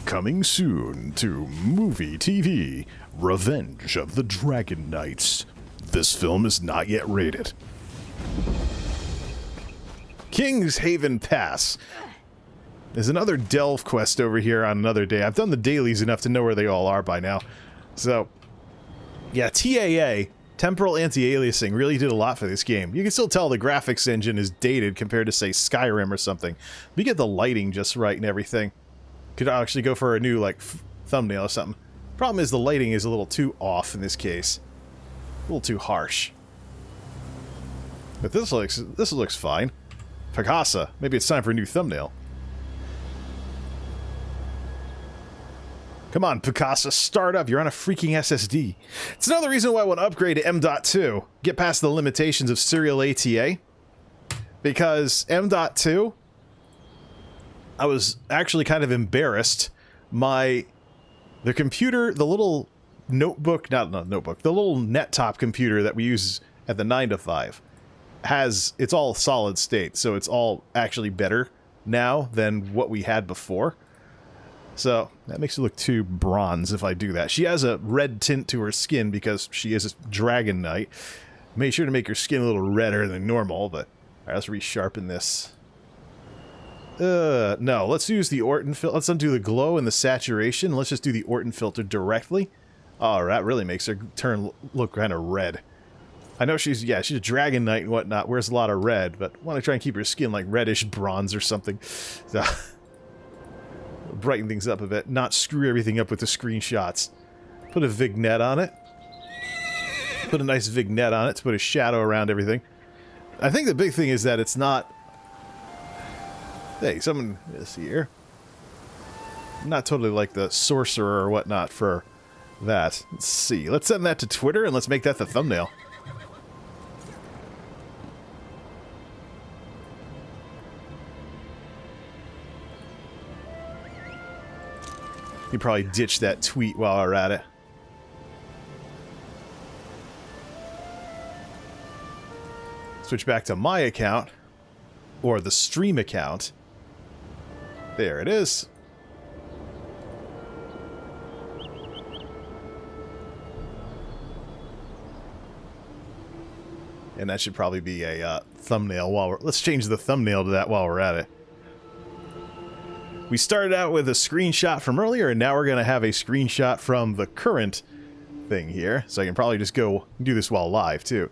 Speaker 1: Coming soon to movie TV, Revenge of the Dragonknights. This film is not yet rated. King's Haven Pass. There's another delve quest over here on another day. I've done the dailies enough to know where they all are by now. So, yeah, TAA, Temporal Anti-Aliasing, really did a lot for this game. You can still tell the graphics engine is dated compared to, say, Skyrim or something. We get the lighting just right and everything. Could actually go for a new, like, thumbnail or something. Problem is the lighting is a little too off in this case. A little too harsh. But this looks fine. Picasa, maybe it's time for a new thumbnail. Come on, Picasa, start up. You're on a freaking SSD. It's another reason why I want to upgrade to M.2. Get past the limitations of serial ATA. Because M.2, I was actually kind of embarrassed. The computer, the little notebook, not notebook, the little nettop computer that we use at the 9 to 5 it's all solid state, so it's all actually better now than what we had before. So, that makes it look too bronze if I do that. She has a red tint to her skin because she is a Dragonknight. Make sure to make her skin a little redder than normal, but... Alright, let's resharpen this. No, let's use the Orton filter. Let's undo the glow and the saturation. Let's just do the Orton filter directly. Oh, that really makes her look kind of red. I know she's a Dragonknight and whatnot, wears a lot of red, but I want to try and keep her skin like reddish bronze or something. So... brighten things up a bit, not screw everything up with the screenshots. Put a vignette on it. Put a nice vignette on it to put a shadow around everything. I think the big thing is that it's not... Hey, someone is here. Not totally like the sorcerer or whatnot for that. Let's see. Let's send that to Twitter and let's make that the thumbnail. You probably ditch that tweet while we're at it. Switch back to my account, or the stream account. There it is. And that should probably be a thumbnail while let's change the thumbnail to that while we're at it. We started out with a screenshot from earlier, and now we're going to have a screenshot from the current thing here. So I can probably just go do this while live, too.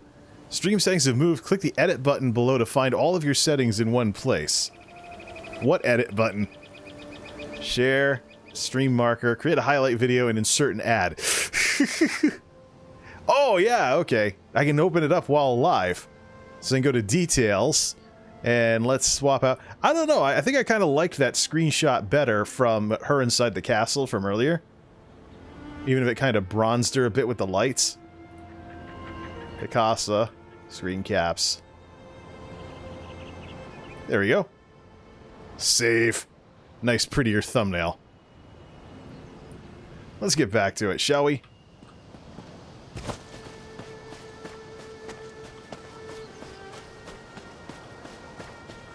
Speaker 1: Stream settings have moved. Click the edit button below to find all of your settings in one place. What edit button? Share, stream marker, create a highlight video, and insert an ad. Oh, yeah, okay. I can open it up while live. So then go to details. And let's swap out... I don't know, I think I kind of liked that screenshot better from her inside the castle from earlier. Even if it kind of bronzed her a bit with the lights. Picasa. Screen caps. There we go. Save. Nice, prettier thumbnail. Let's get back to it, shall we?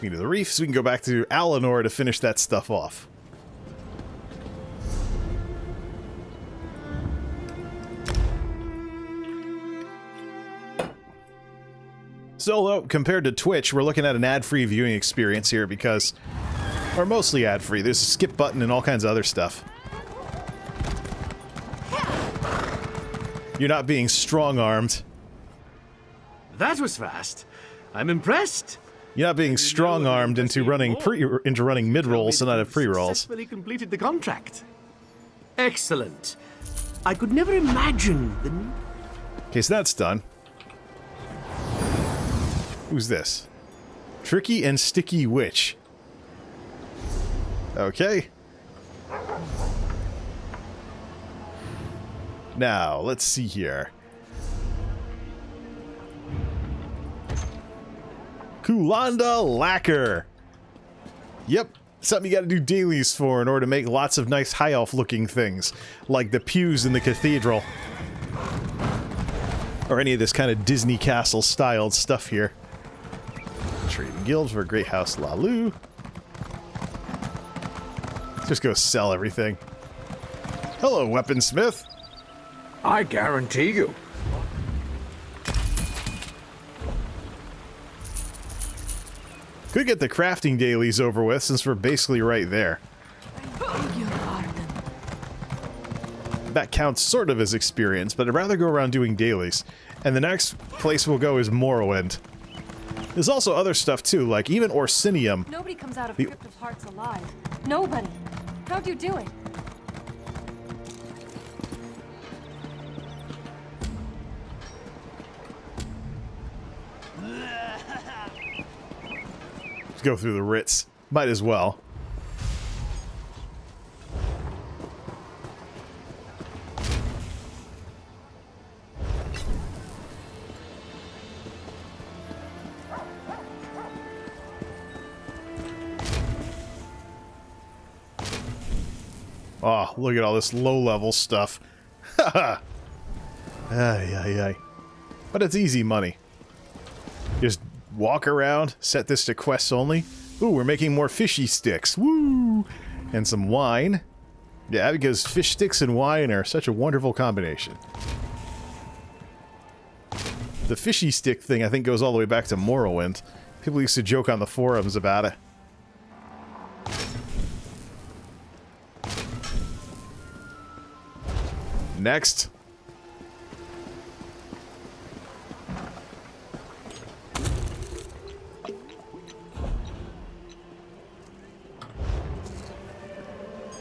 Speaker 1: To the reef, so we can go back to Alinor to finish that stuff off. So, compared to Twitch, we're looking at an ad-free viewing experience here because... Or mostly ad-free. There's a skip button and all kinds of other stuff. You're not being strong-armed.
Speaker 17: That was fast. I'm impressed.
Speaker 1: You're not being strong-armed into running mid-rolls and not have pre-rolls.
Speaker 17: Successfully completed the contract. Excellent. I could never imagine the need.
Speaker 1: Okay, so that's done. Who's this? Tricky and Sticky Witch. Okay. Now, let's see here. Kulanda Lacquer. Yep, something you gotta do dailies for in order to make lots of nice high elf looking things, like the pews in the cathedral. Or any of this kind of Disney castle styled stuff here. Trading guilds for Great House Lalu. Just go sell everything. Hello, weaponsmith.
Speaker 19: I guarantee you.
Speaker 1: Could get the crafting dailies over with since we're basically right there. That counts sort of as experience, but I'd rather go around doing dailies. And the next place we'll go is Morrowind. There's also other stuff too, like even Orsinium.
Speaker 9: Nobody comes out of Crypt of Hearts alive. Nobody. How'd you do it?
Speaker 1: Let's go through the writs. Might as well. Oh, look at all this low-level stuff. Haha. Ay. But it's easy money. Just walk around, set this to quests only. Ooh, we're making more fishy sticks. Woo! And some wine. Yeah, because fish sticks and wine are such a wonderful combination. The fishy stick thing, I think, goes all the way back to Morrowind. People used to joke on the forums about it. Next.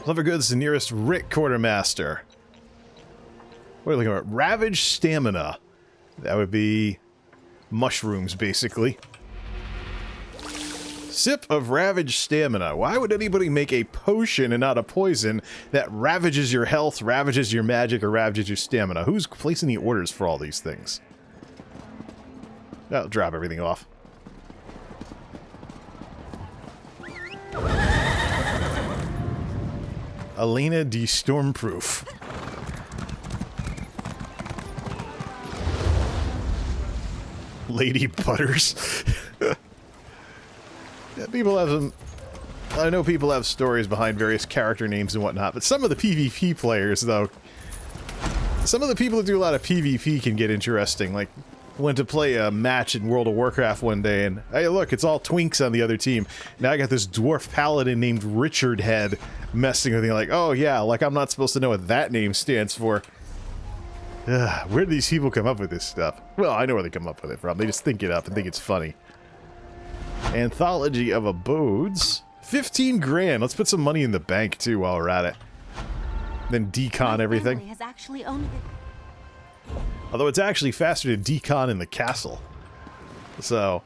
Speaker 1: Clever Goods, the nearest Rick Quartermaster. What are we looking at? Ravage Stamina. That would be mushrooms, basically. Sip of Ravage Stamina. Why would anybody make a potion and not a poison that ravages your health, ravages your magic, or ravages your stamina? Who's placing the orders for all these things? I'll drop everything off. Elena D. Stormproof. Lady Butters. Yeah, people have some... I know people have stories behind various character names and whatnot, but some of the PvP players, though... Some of the people who do a lot of PvP can get interesting. Like, went to play a match in World of Warcraft one day, and hey, look, it's all twinks on the other team. Now I got this dwarf paladin named Richard Head messing with me, like, oh yeah, like I'm not supposed to know what that name stands for. Where do these people come up with this stuff? Well, I know where they come up with it from. They just think it up and think it's funny. Anthology of Abodes. 15 grand. Let's put some money in the bank, too, while we're at it. Then decon everything.
Speaker 6: Has actually owned it.
Speaker 1: Although it's actually faster to decon in the castle. So...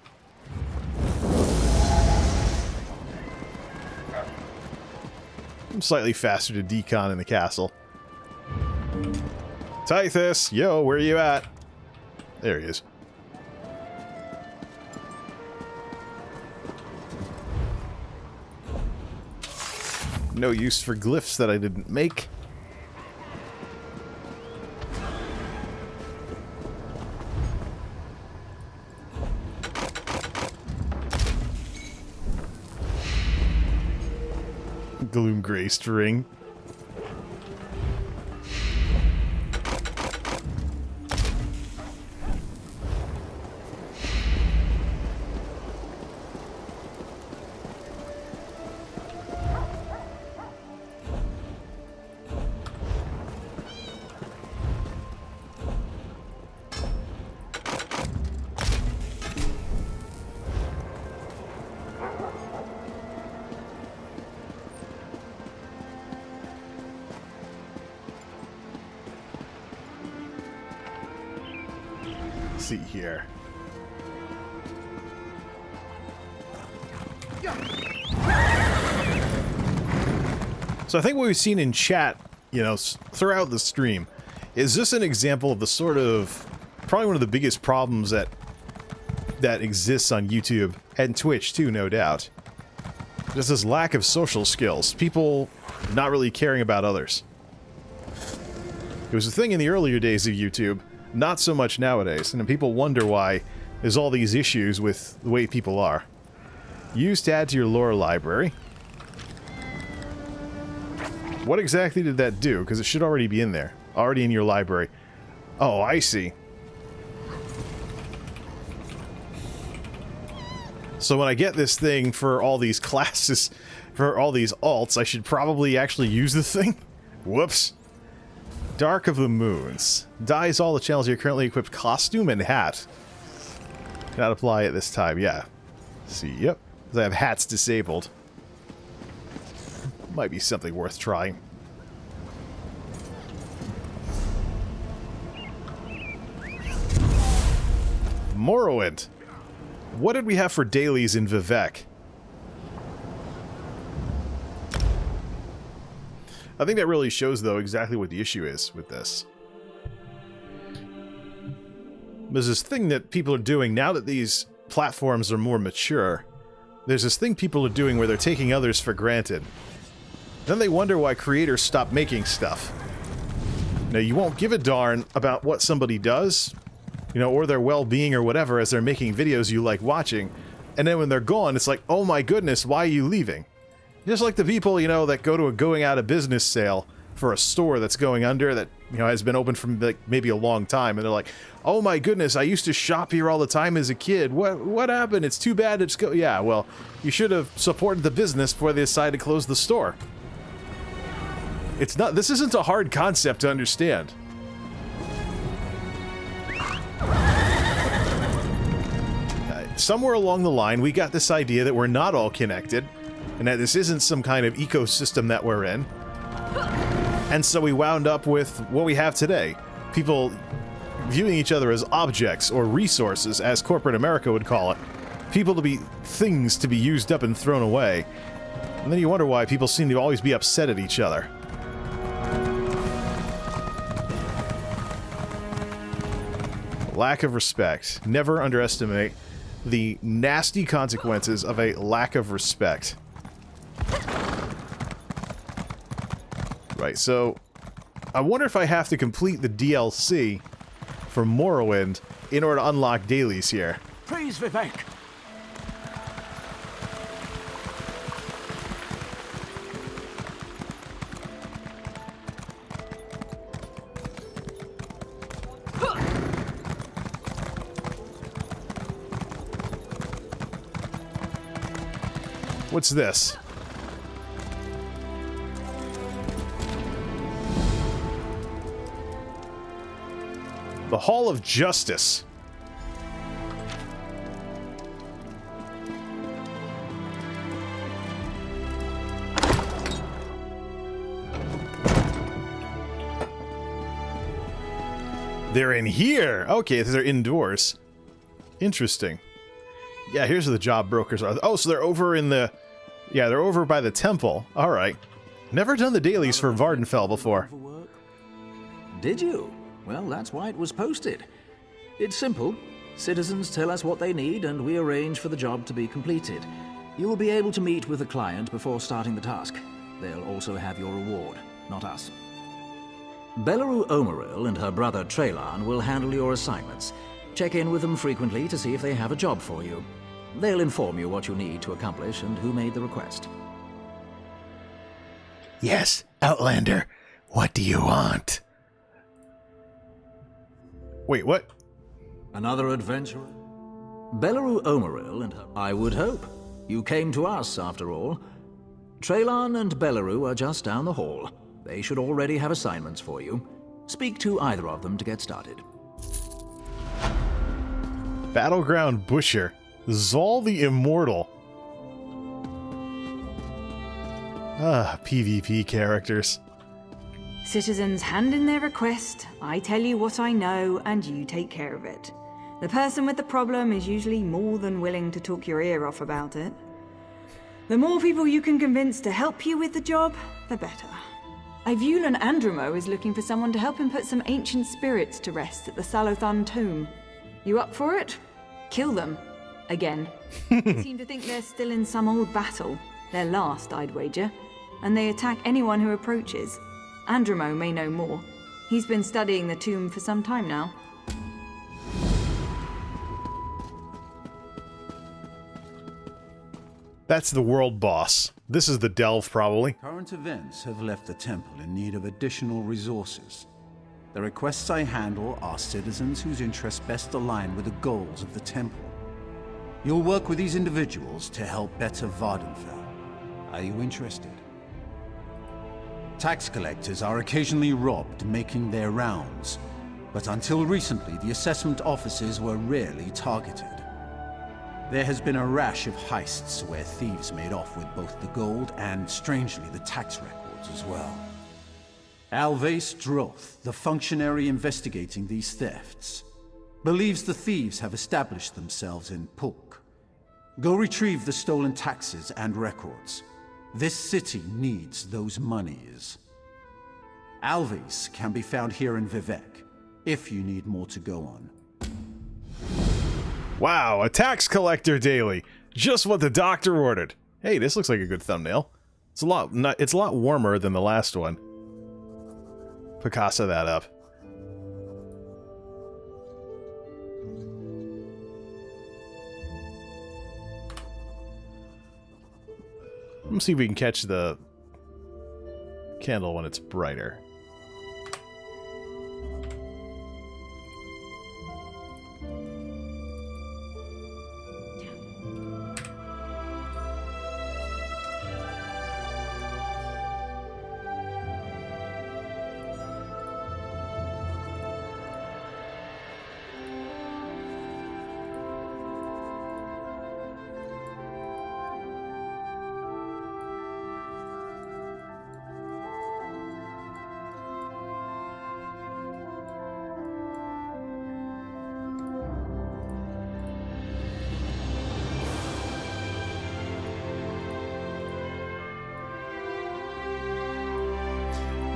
Speaker 1: slightly faster to decon in the castle. Tithus, yo, where are you at? There he is. No use for glyphs that I didn't make. Gloom Grey string. see here. So I think what we've seen in chat, you know, throughout the stream, is this an example of the sort of, probably one of the biggest problems that exists on YouTube and Twitch too, no doubt. Just this lack of social skills. People not really caring about others. It was a thing in the earlier days of YouTube, not so much nowadays, and people wonder why there's all these issues with the way people are. Use to add to your lore library. What exactly did that do? Because it should already be in there. Already in your library. Oh, I see. So when I get this thing for all these classes, for all these alts, I should probably actually use the thing? Whoops. Dark of the Moons. Dyes all the channels you're currently equipped costume and hat. Cannot apply at this time, yeah. See, yep. Because I have hats disabled. Might be something worth trying. Morrowind. What did we have for dailies in Vivek? I think that really shows, though, exactly what the issue is with this. There's this thing that people are doing now that these platforms are more mature. There's this thing people are doing where they're taking others for granted. Then they wonder why creators stop making stuff. Now, you won't give a darn about what somebody does, you know, or their well-being or whatever as they're making videos you like watching. And then when they're gone, it's like, oh my goodness, why are you leaving? Just like the people, you know, that go to a going out of business sale for a store that's going under that, you know, has been open for like maybe a long time. And they're like, oh my goodness, I used to shop here all the time as a kid. What happened? It's too bad it's go. Yeah, well, you should have supported the business before they decided to close the store. It's not, this isn't a hard concept to understand. Somewhere along the line, we got this idea that we're not all connected, and that this isn't some kind of ecosystem that we're in. And so we wound up with what we have today. People viewing each other as objects, or resources, as corporate America would call it. People to be things to be used up and thrown away. And then you wonder why people seem to always be upset at each other. Lack of respect. Never underestimate the nasty consequences of a lack of respect. Right, so I wonder if I have to complete the DLC for Morrowind in order to unlock dailies here.
Speaker 19: Praise Vivek.
Speaker 1: What's this? The Hall of Justice. They're in here! Okay, they're indoors. Interesting. Yeah, here's where the job brokers are. Oh, so they're over in the... Yeah, they're over by the temple. Alright. Never done the dailies for Vardenfell before.
Speaker 20: Did you? Well, that's why it was posted. It's simple. Citizens tell us what they need, and we arrange for the job to be completed. You will be able to meet with the client before starting the task. They'll also have your reward, not us. Belleru Omeril and her brother Traylan will handle your assignments. Check in with them frequently to see if they have a job for you. They'll inform you what you need to accomplish and who made the request.
Speaker 21: Yes, Outlander. What do you want?
Speaker 1: Wait, what?
Speaker 20: Another adventurer? Belleru Omeril and her... I would hope. You came to us, after all. Traylan and Belleru are just down the hall. They should already have assignments for you. Speak to either of them to get started.
Speaker 1: Battleground Busher. Zol the Immortal. Ah, PvP characters.
Speaker 22: Citizens hand in their request, I tell you what I know, and you take care of it.
Speaker 4: The person with the problem is usually more than willing to talk your ear off about it. The more people you can convince to help you with the job, the better. Ivulin Andromo is looking for someone to help him put some ancient spirits to rest at the Salothan tomb. You up for it? Kill them. Again. They seem to think they're still in some old battle. Their last, I'd wager. And they attack anyone who approaches. Andromo may know more. He's been studying the tomb for some time now.
Speaker 1: That's the world boss. This is the Delve, probably.
Speaker 16: Current events have left the temple in need of additional resources. The requests I handle are citizens whose interests best align with the goals of the temple. You'll work with these individuals to help better Vardenfell. Are you interested? Tax collectors are occasionally robbed making their rounds, but until recently the assessment offices were rarely targeted. There has been a rash of heists where thieves made off with both the gold and, strangely, the tax records as well. Alvace Droth, the functionary investigating these thefts, believes the thieves have established themselves in Pulk. Go retrieve the stolen taxes and records. This city needs those monies. Alvace can be found here in Vivec, if you need more to go on.
Speaker 1: Wow, a tax collector daily. Just what the doctor ordered. Hey, this looks like a good thumbnail. It's a lot warmer than the last one. Picasso that up. Let's see if we can catch the candle when it's brighter.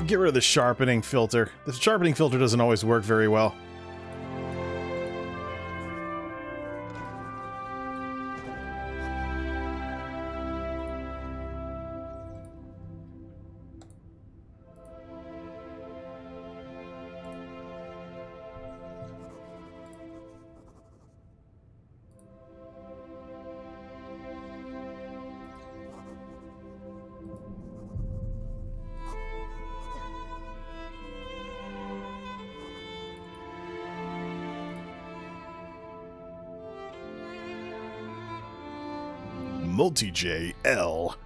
Speaker 1: Get rid of the sharpening filter. The sharpening filter doesn't always work very well. MultimediaJay L.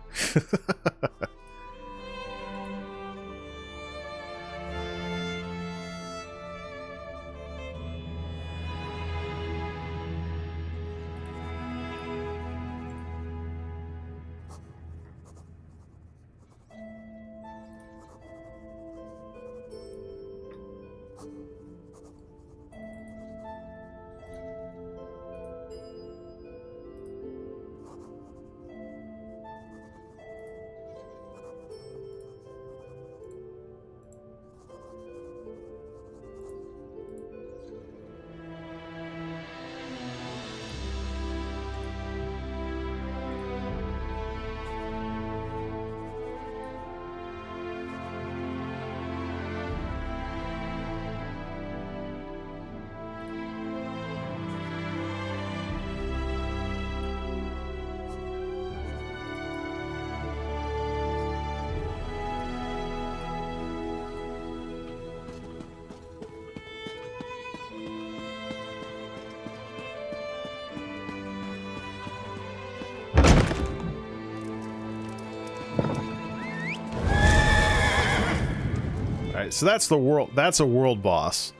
Speaker 1: So that's the world. That's a world boss.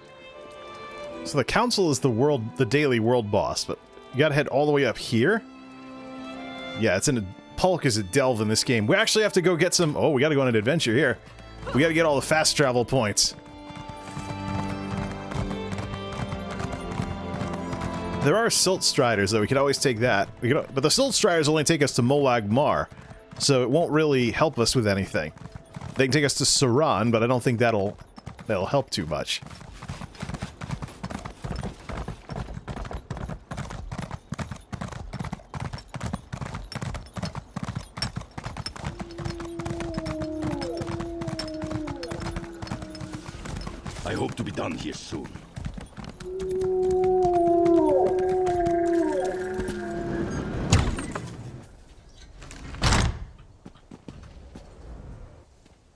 Speaker 1: So the council is the daily world boss, but you gotta head all the way up here. Yeah, it's in a Pulk is a delve in this game. We actually have to go get some. Oh, we gotta go on an adventure here. We gotta get all the fast travel points. There are Silt Striders, though. We could always take that. But the Silt Striders only take us to Molag Mar, so it won't really help us with anything. They can take us to Saran, but I don't think that'll help too much.
Speaker 2: I hope to be done here soon.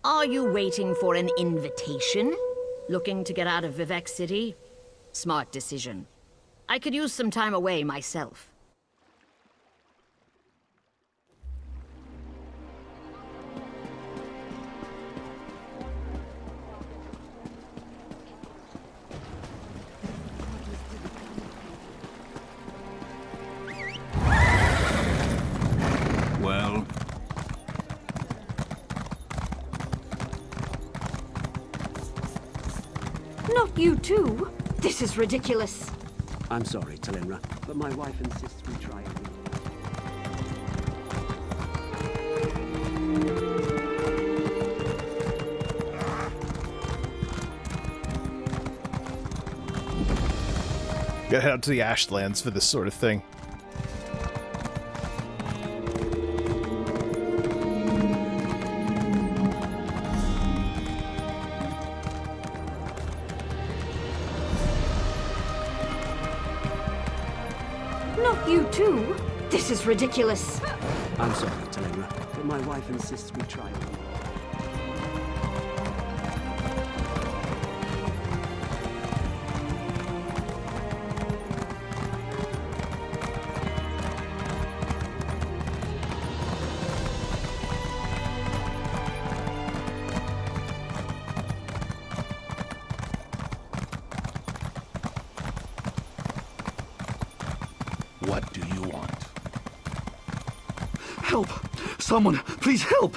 Speaker 8: Are you waiting for an invitation? Looking to get out of Vivek City? Smart decision. I could use some time away myself.
Speaker 2: Well?
Speaker 6: Not you too? This is ridiculous.
Speaker 5: I'm sorry, Talinra, but my wife insists we try it.
Speaker 1: Gotta head out to the Ashlands for this sort of thing.
Speaker 6: Not you too? This is ridiculous.
Speaker 5: I'm sorry, Talinra, but my wife insists we try it.
Speaker 2: What do you want?
Speaker 22: Help! Someone, please help!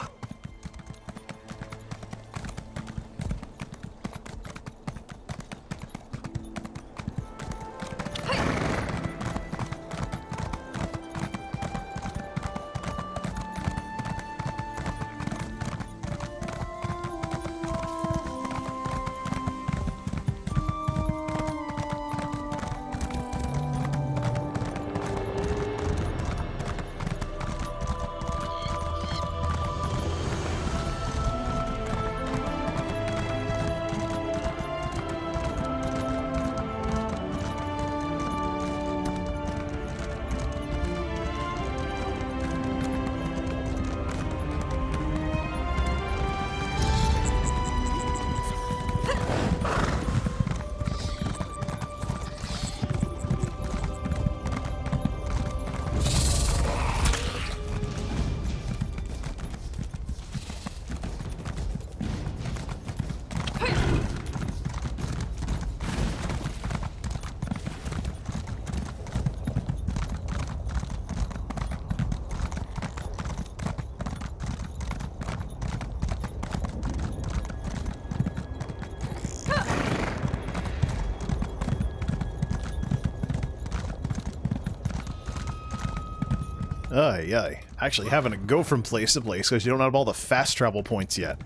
Speaker 1: Ay. Actually having to go from place to place because you don't have all the fast travel points yet.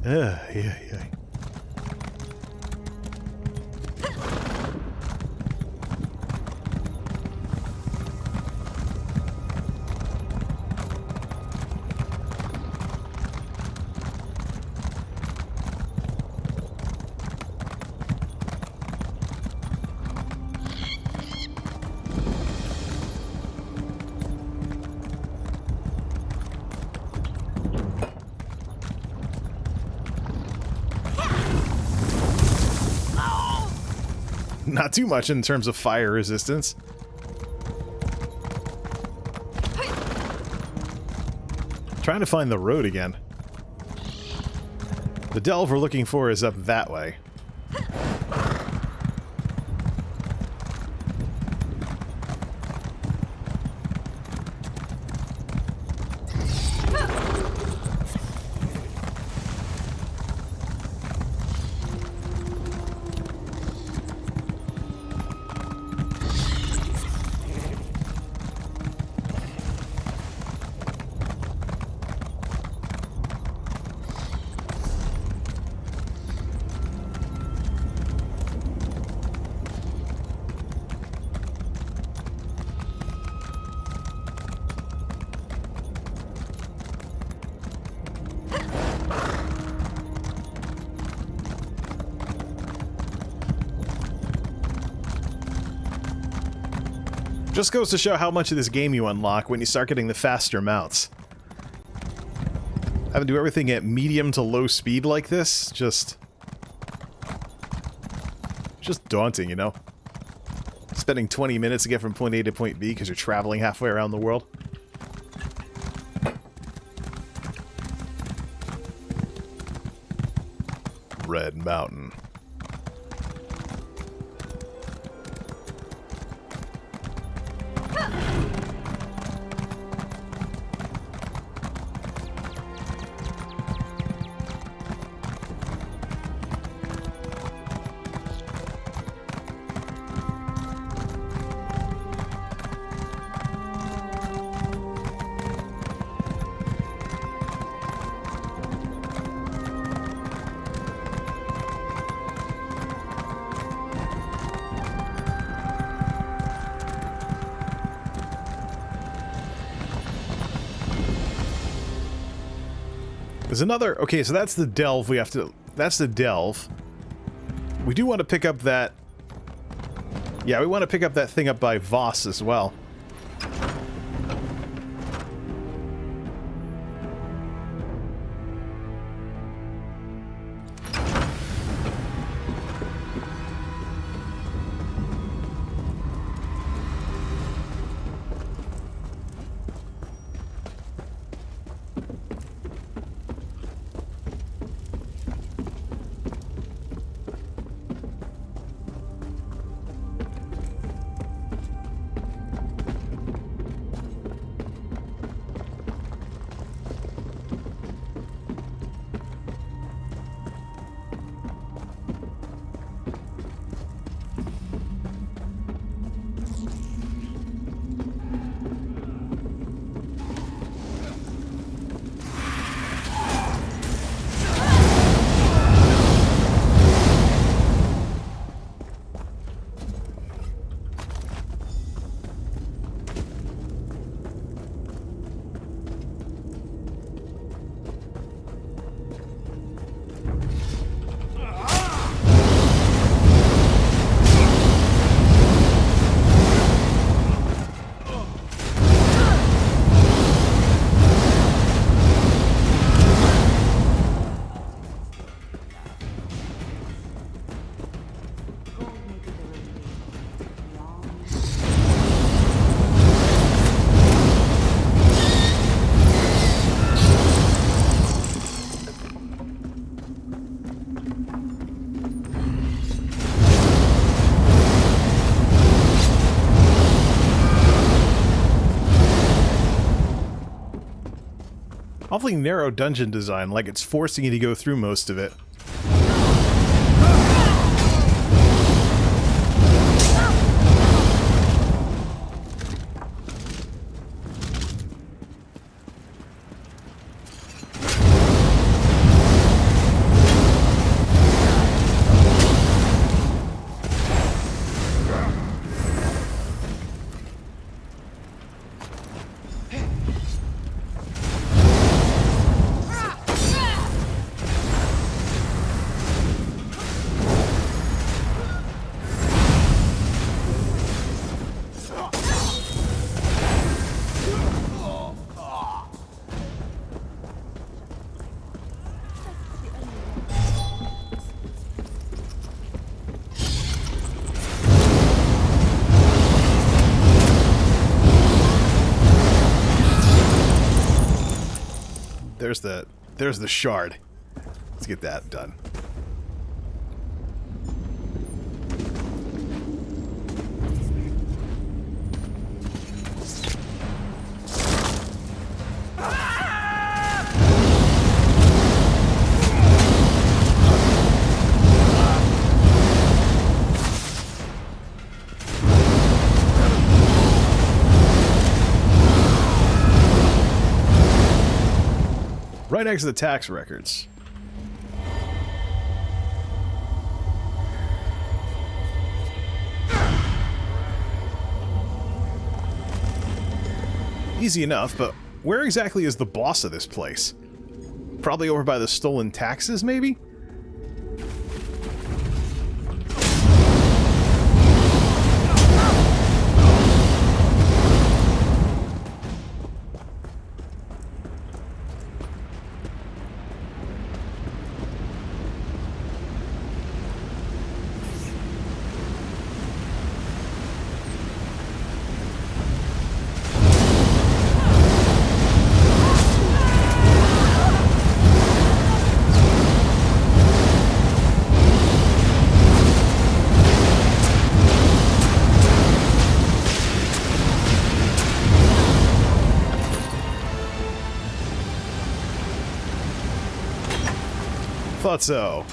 Speaker 1: Yeah. Not too much in terms of fire resistance. Trying to find the road again. The delve we're looking for is up that way. Just goes to show how much of this game you unlock when you start getting the faster mounts. Having to do everything at medium to low speed like this, just daunting, you know? Spending 20 minutes to get from point A to point B because you're traveling halfway around the world. Red Mountain. There's another... Okay, so that's the delve we have to... That's the delve. We do want to pick up that... Yeah, we want to pick up that thing up by Voss as well. Awfully narrow dungeon design, like it's forcing you to go through most of it. There's the shard. Let's get that done. Right next to the tax records. Easy enough, but where exactly is the boss of this place? Probably over by the stolen taxes, maybe? Thought so.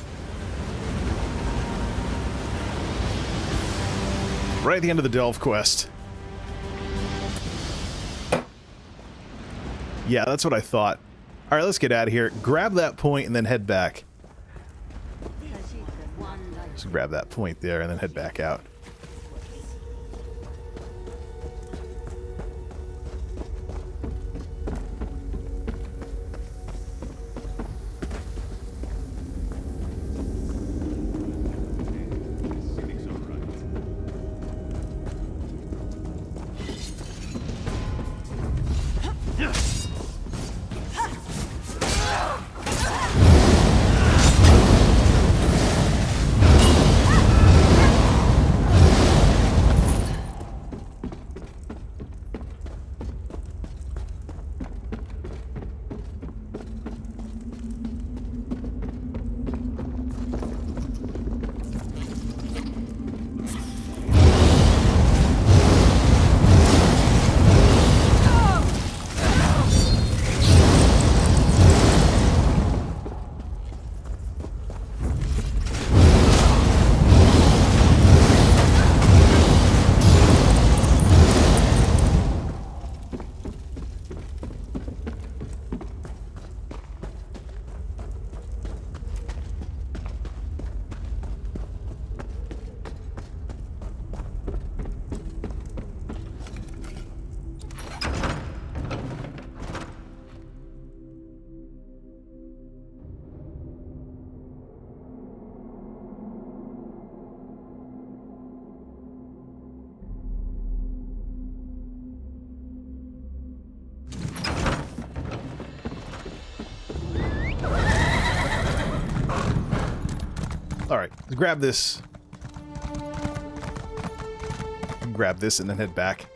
Speaker 1: Right at the end of the Delve quest. Yeah, that's what I thought. Alright, let's get out of here. Grab that point and then head back. Just grab that point there and then head back out. Alright, grab this. Grab this and then head back.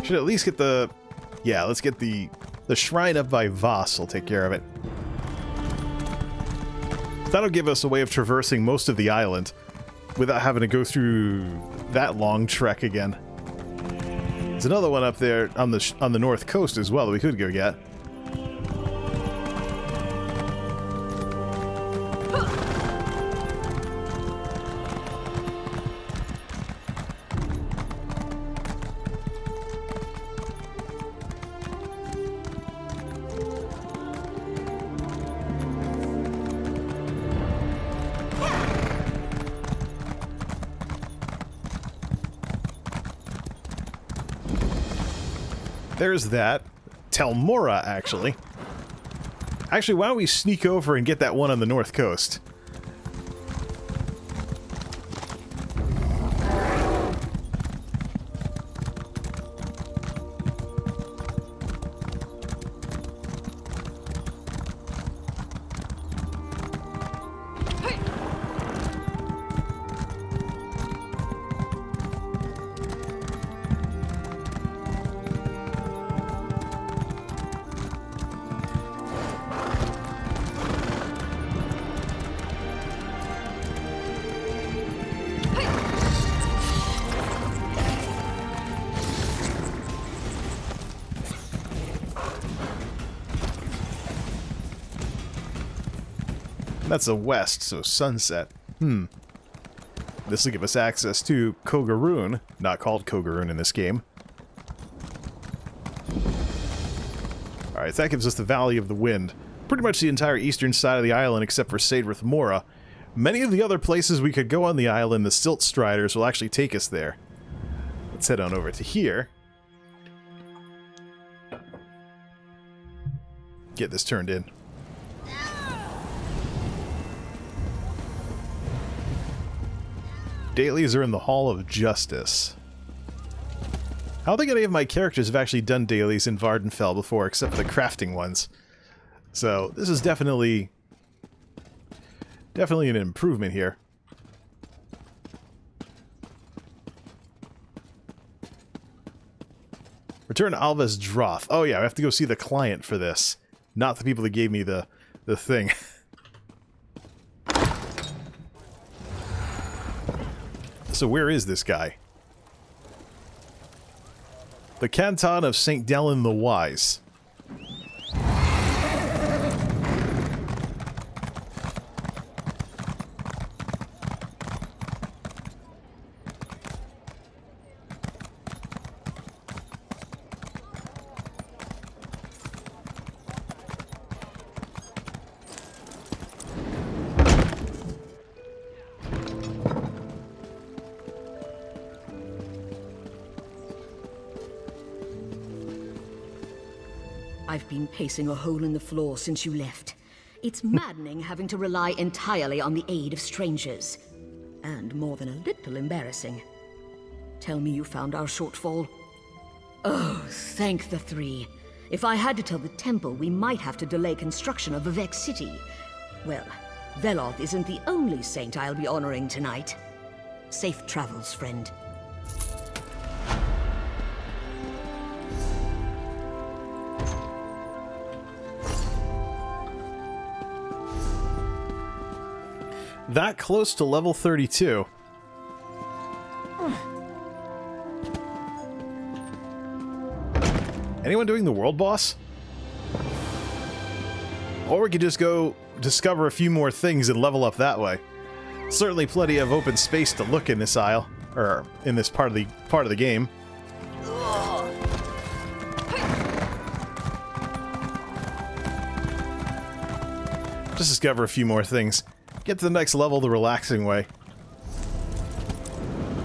Speaker 1: Should at least get the... Yeah, let's get the shrine up by Voss. Will take care of it. That'll give us a way of traversing most of the island without having to go through that long trek again. There's another one up there on the north coast as well that we could go get. There's that. Telmora, actually. Actually, why don't we sneak over and get that one on the north coast? That's the west, so sunset. This will give us access to Kogaroon, not called Kogaroon in this game. Alright, that gives us the Valley of the Wind. Pretty much the entire eastern side of the island except for Sadrith Mora. Many of the other places we could go on the island, the Silt Striders will actually take us there. Let's head on over to here. Get this turned in. Dailies are in the Hall of Justice. I don't think any of my characters have actually done dailies in Vardenfell before, except for the crafting ones. So, this is definitely an improvement here. Return to Alva's Droth. Oh yeah, I have to go see the client for this. Not the people that gave me the thing. So where is this guy? The Canton of St. Delin the Wise.
Speaker 3: I've been pacing a hole in the floor since you left. It's maddening having to rely entirely on the aid of strangers. And more than a little embarrassing. Tell me you found our shortfall. Oh, thank the three. If I had to tell the temple, we might have to delay construction of Vivek City. Well, Veloth isn't the only saint I'll be honoring tonight. Safe travels, friend.
Speaker 1: That close to level 32. Anyone doing the world boss? Or we could just go discover a few more things and level up that way. Certainly plenty of open space to look in this aisle, or in this part of the game. Just discover a few more things. Get to the next level the relaxing way.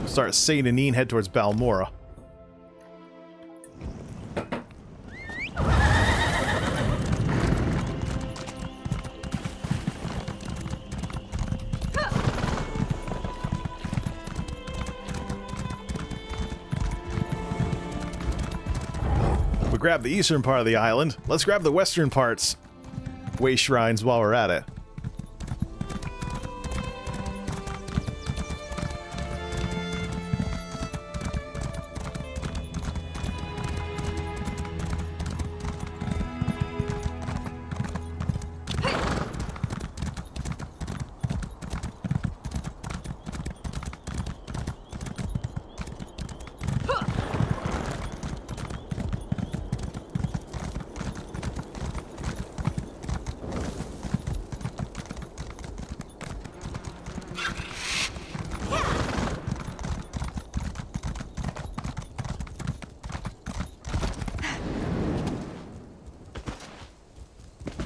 Speaker 1: Start Saint Anine, head towards Balmora. We grabbed the eastern part of the island. Let's grab the western parts. Way shrines while we're at it.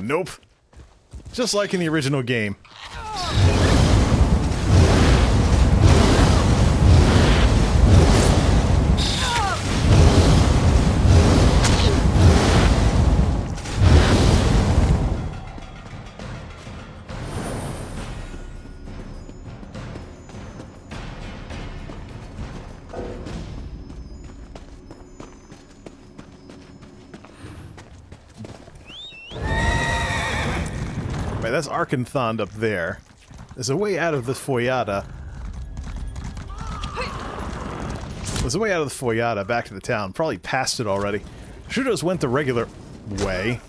Speaker 1: Nope. Just like in the original game. Right, that's Arkanthond up there. There's a way out of the Foyada. There's a way out of the Foyada back to the town. Probably passed it already. Should've just went the regular way.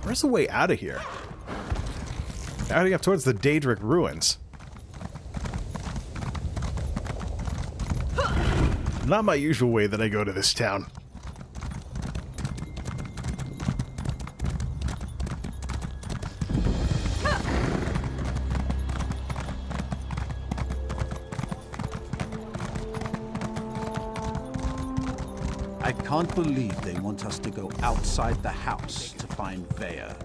Speaker 1: Where's the way out of here? Heading up towards the Daedric ruins. Not my usual way that I go to this town.
Speaker 16: I can't believe they want us to go outside the house to find Vaya.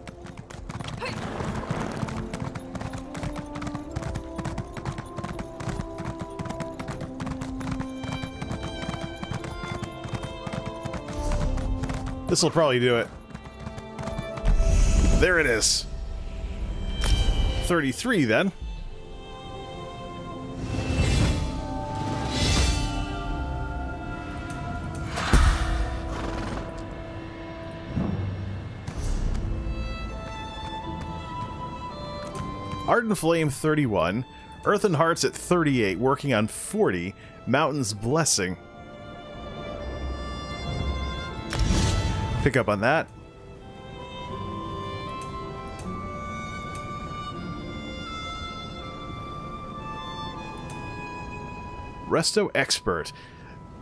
Speaker 1: This'll probably do it. There it is. 33 then. Ardent Flame 31, Earthen Hearts at 38, working on 40, Mountain's Blessing. Pick up on that. Resto Expert.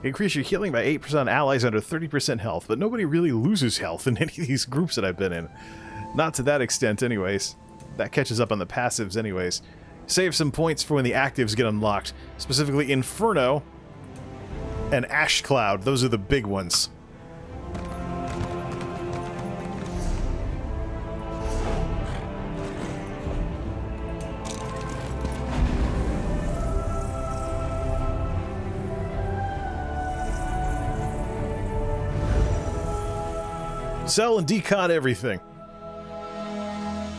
Speaker 1: Increase your healing by 8% on allies under 30% health, but nobody really loses health in any of these groups that I've been in. Not to that extent, anyways. That catches up on the passives, anyways. Save some points for when the actives get unlocked. Specifically, Inferno and Ash Cloud. Those are the big ones. Sell and decon everything.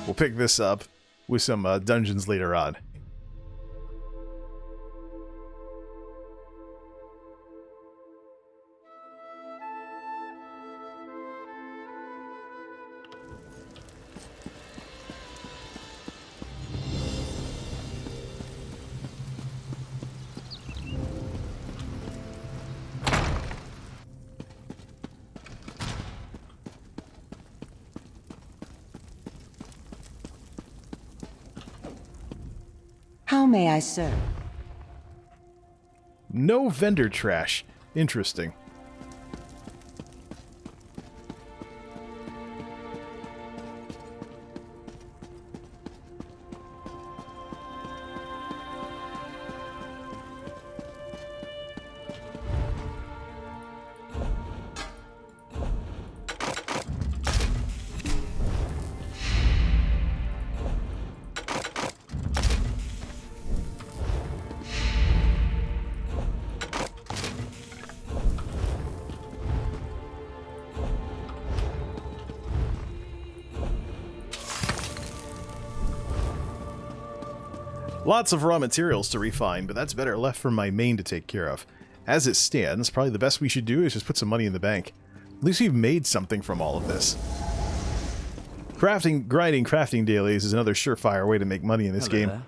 Speaker 1: We'll pick this up with some dungeons later on.
Speaker 10: How may I serve?
Speaker 1: No vendor trash. Interesting. Lots of raw materials to refine, but that's better left for my main to take care of. As it stands, probably the best we should do is just put some money in the bank. At least we've made something from all of this. Grinding crafting dailies is another surefire way to make money in this game.
Speaker 5: There.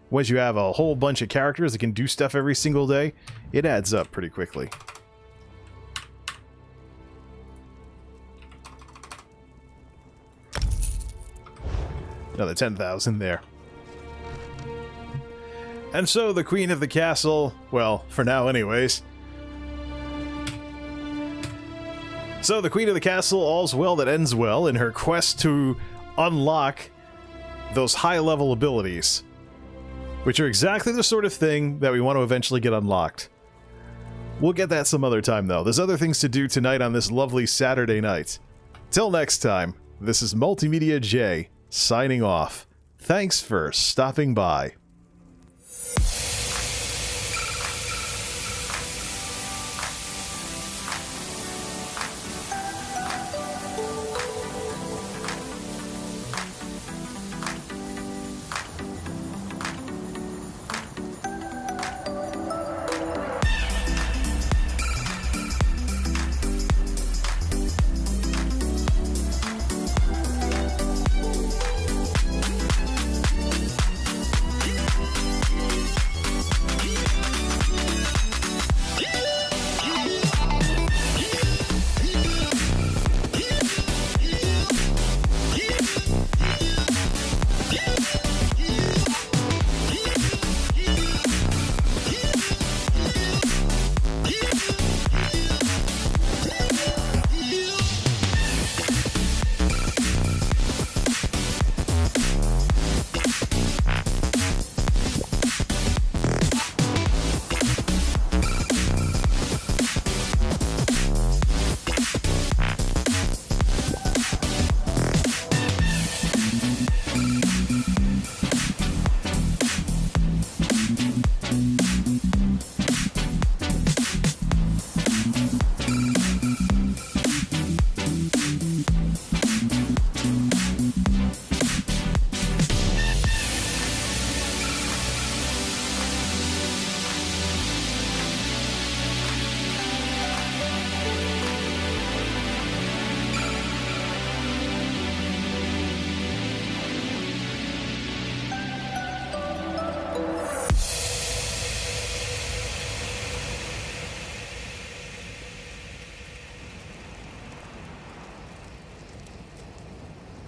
Speaker 1: Once you have a whole bunch of characters that can do stuff every single day, it adds up pretty quickly. Another 10,000 there. And so the Queen of the Castle, well, for now anyways. So the Queen of the Castle, all's well that ends well in her quest to unlock those high-level abilities, which are exactly the sort of thing that we want to eventually get unlocked. We'll get that some other time, though. There's other things to do tonight on this lovely Saturday night. Till next time, this is MultimediaJay, signing off. Thanks for stopping by.
Speaker 12: Yeah.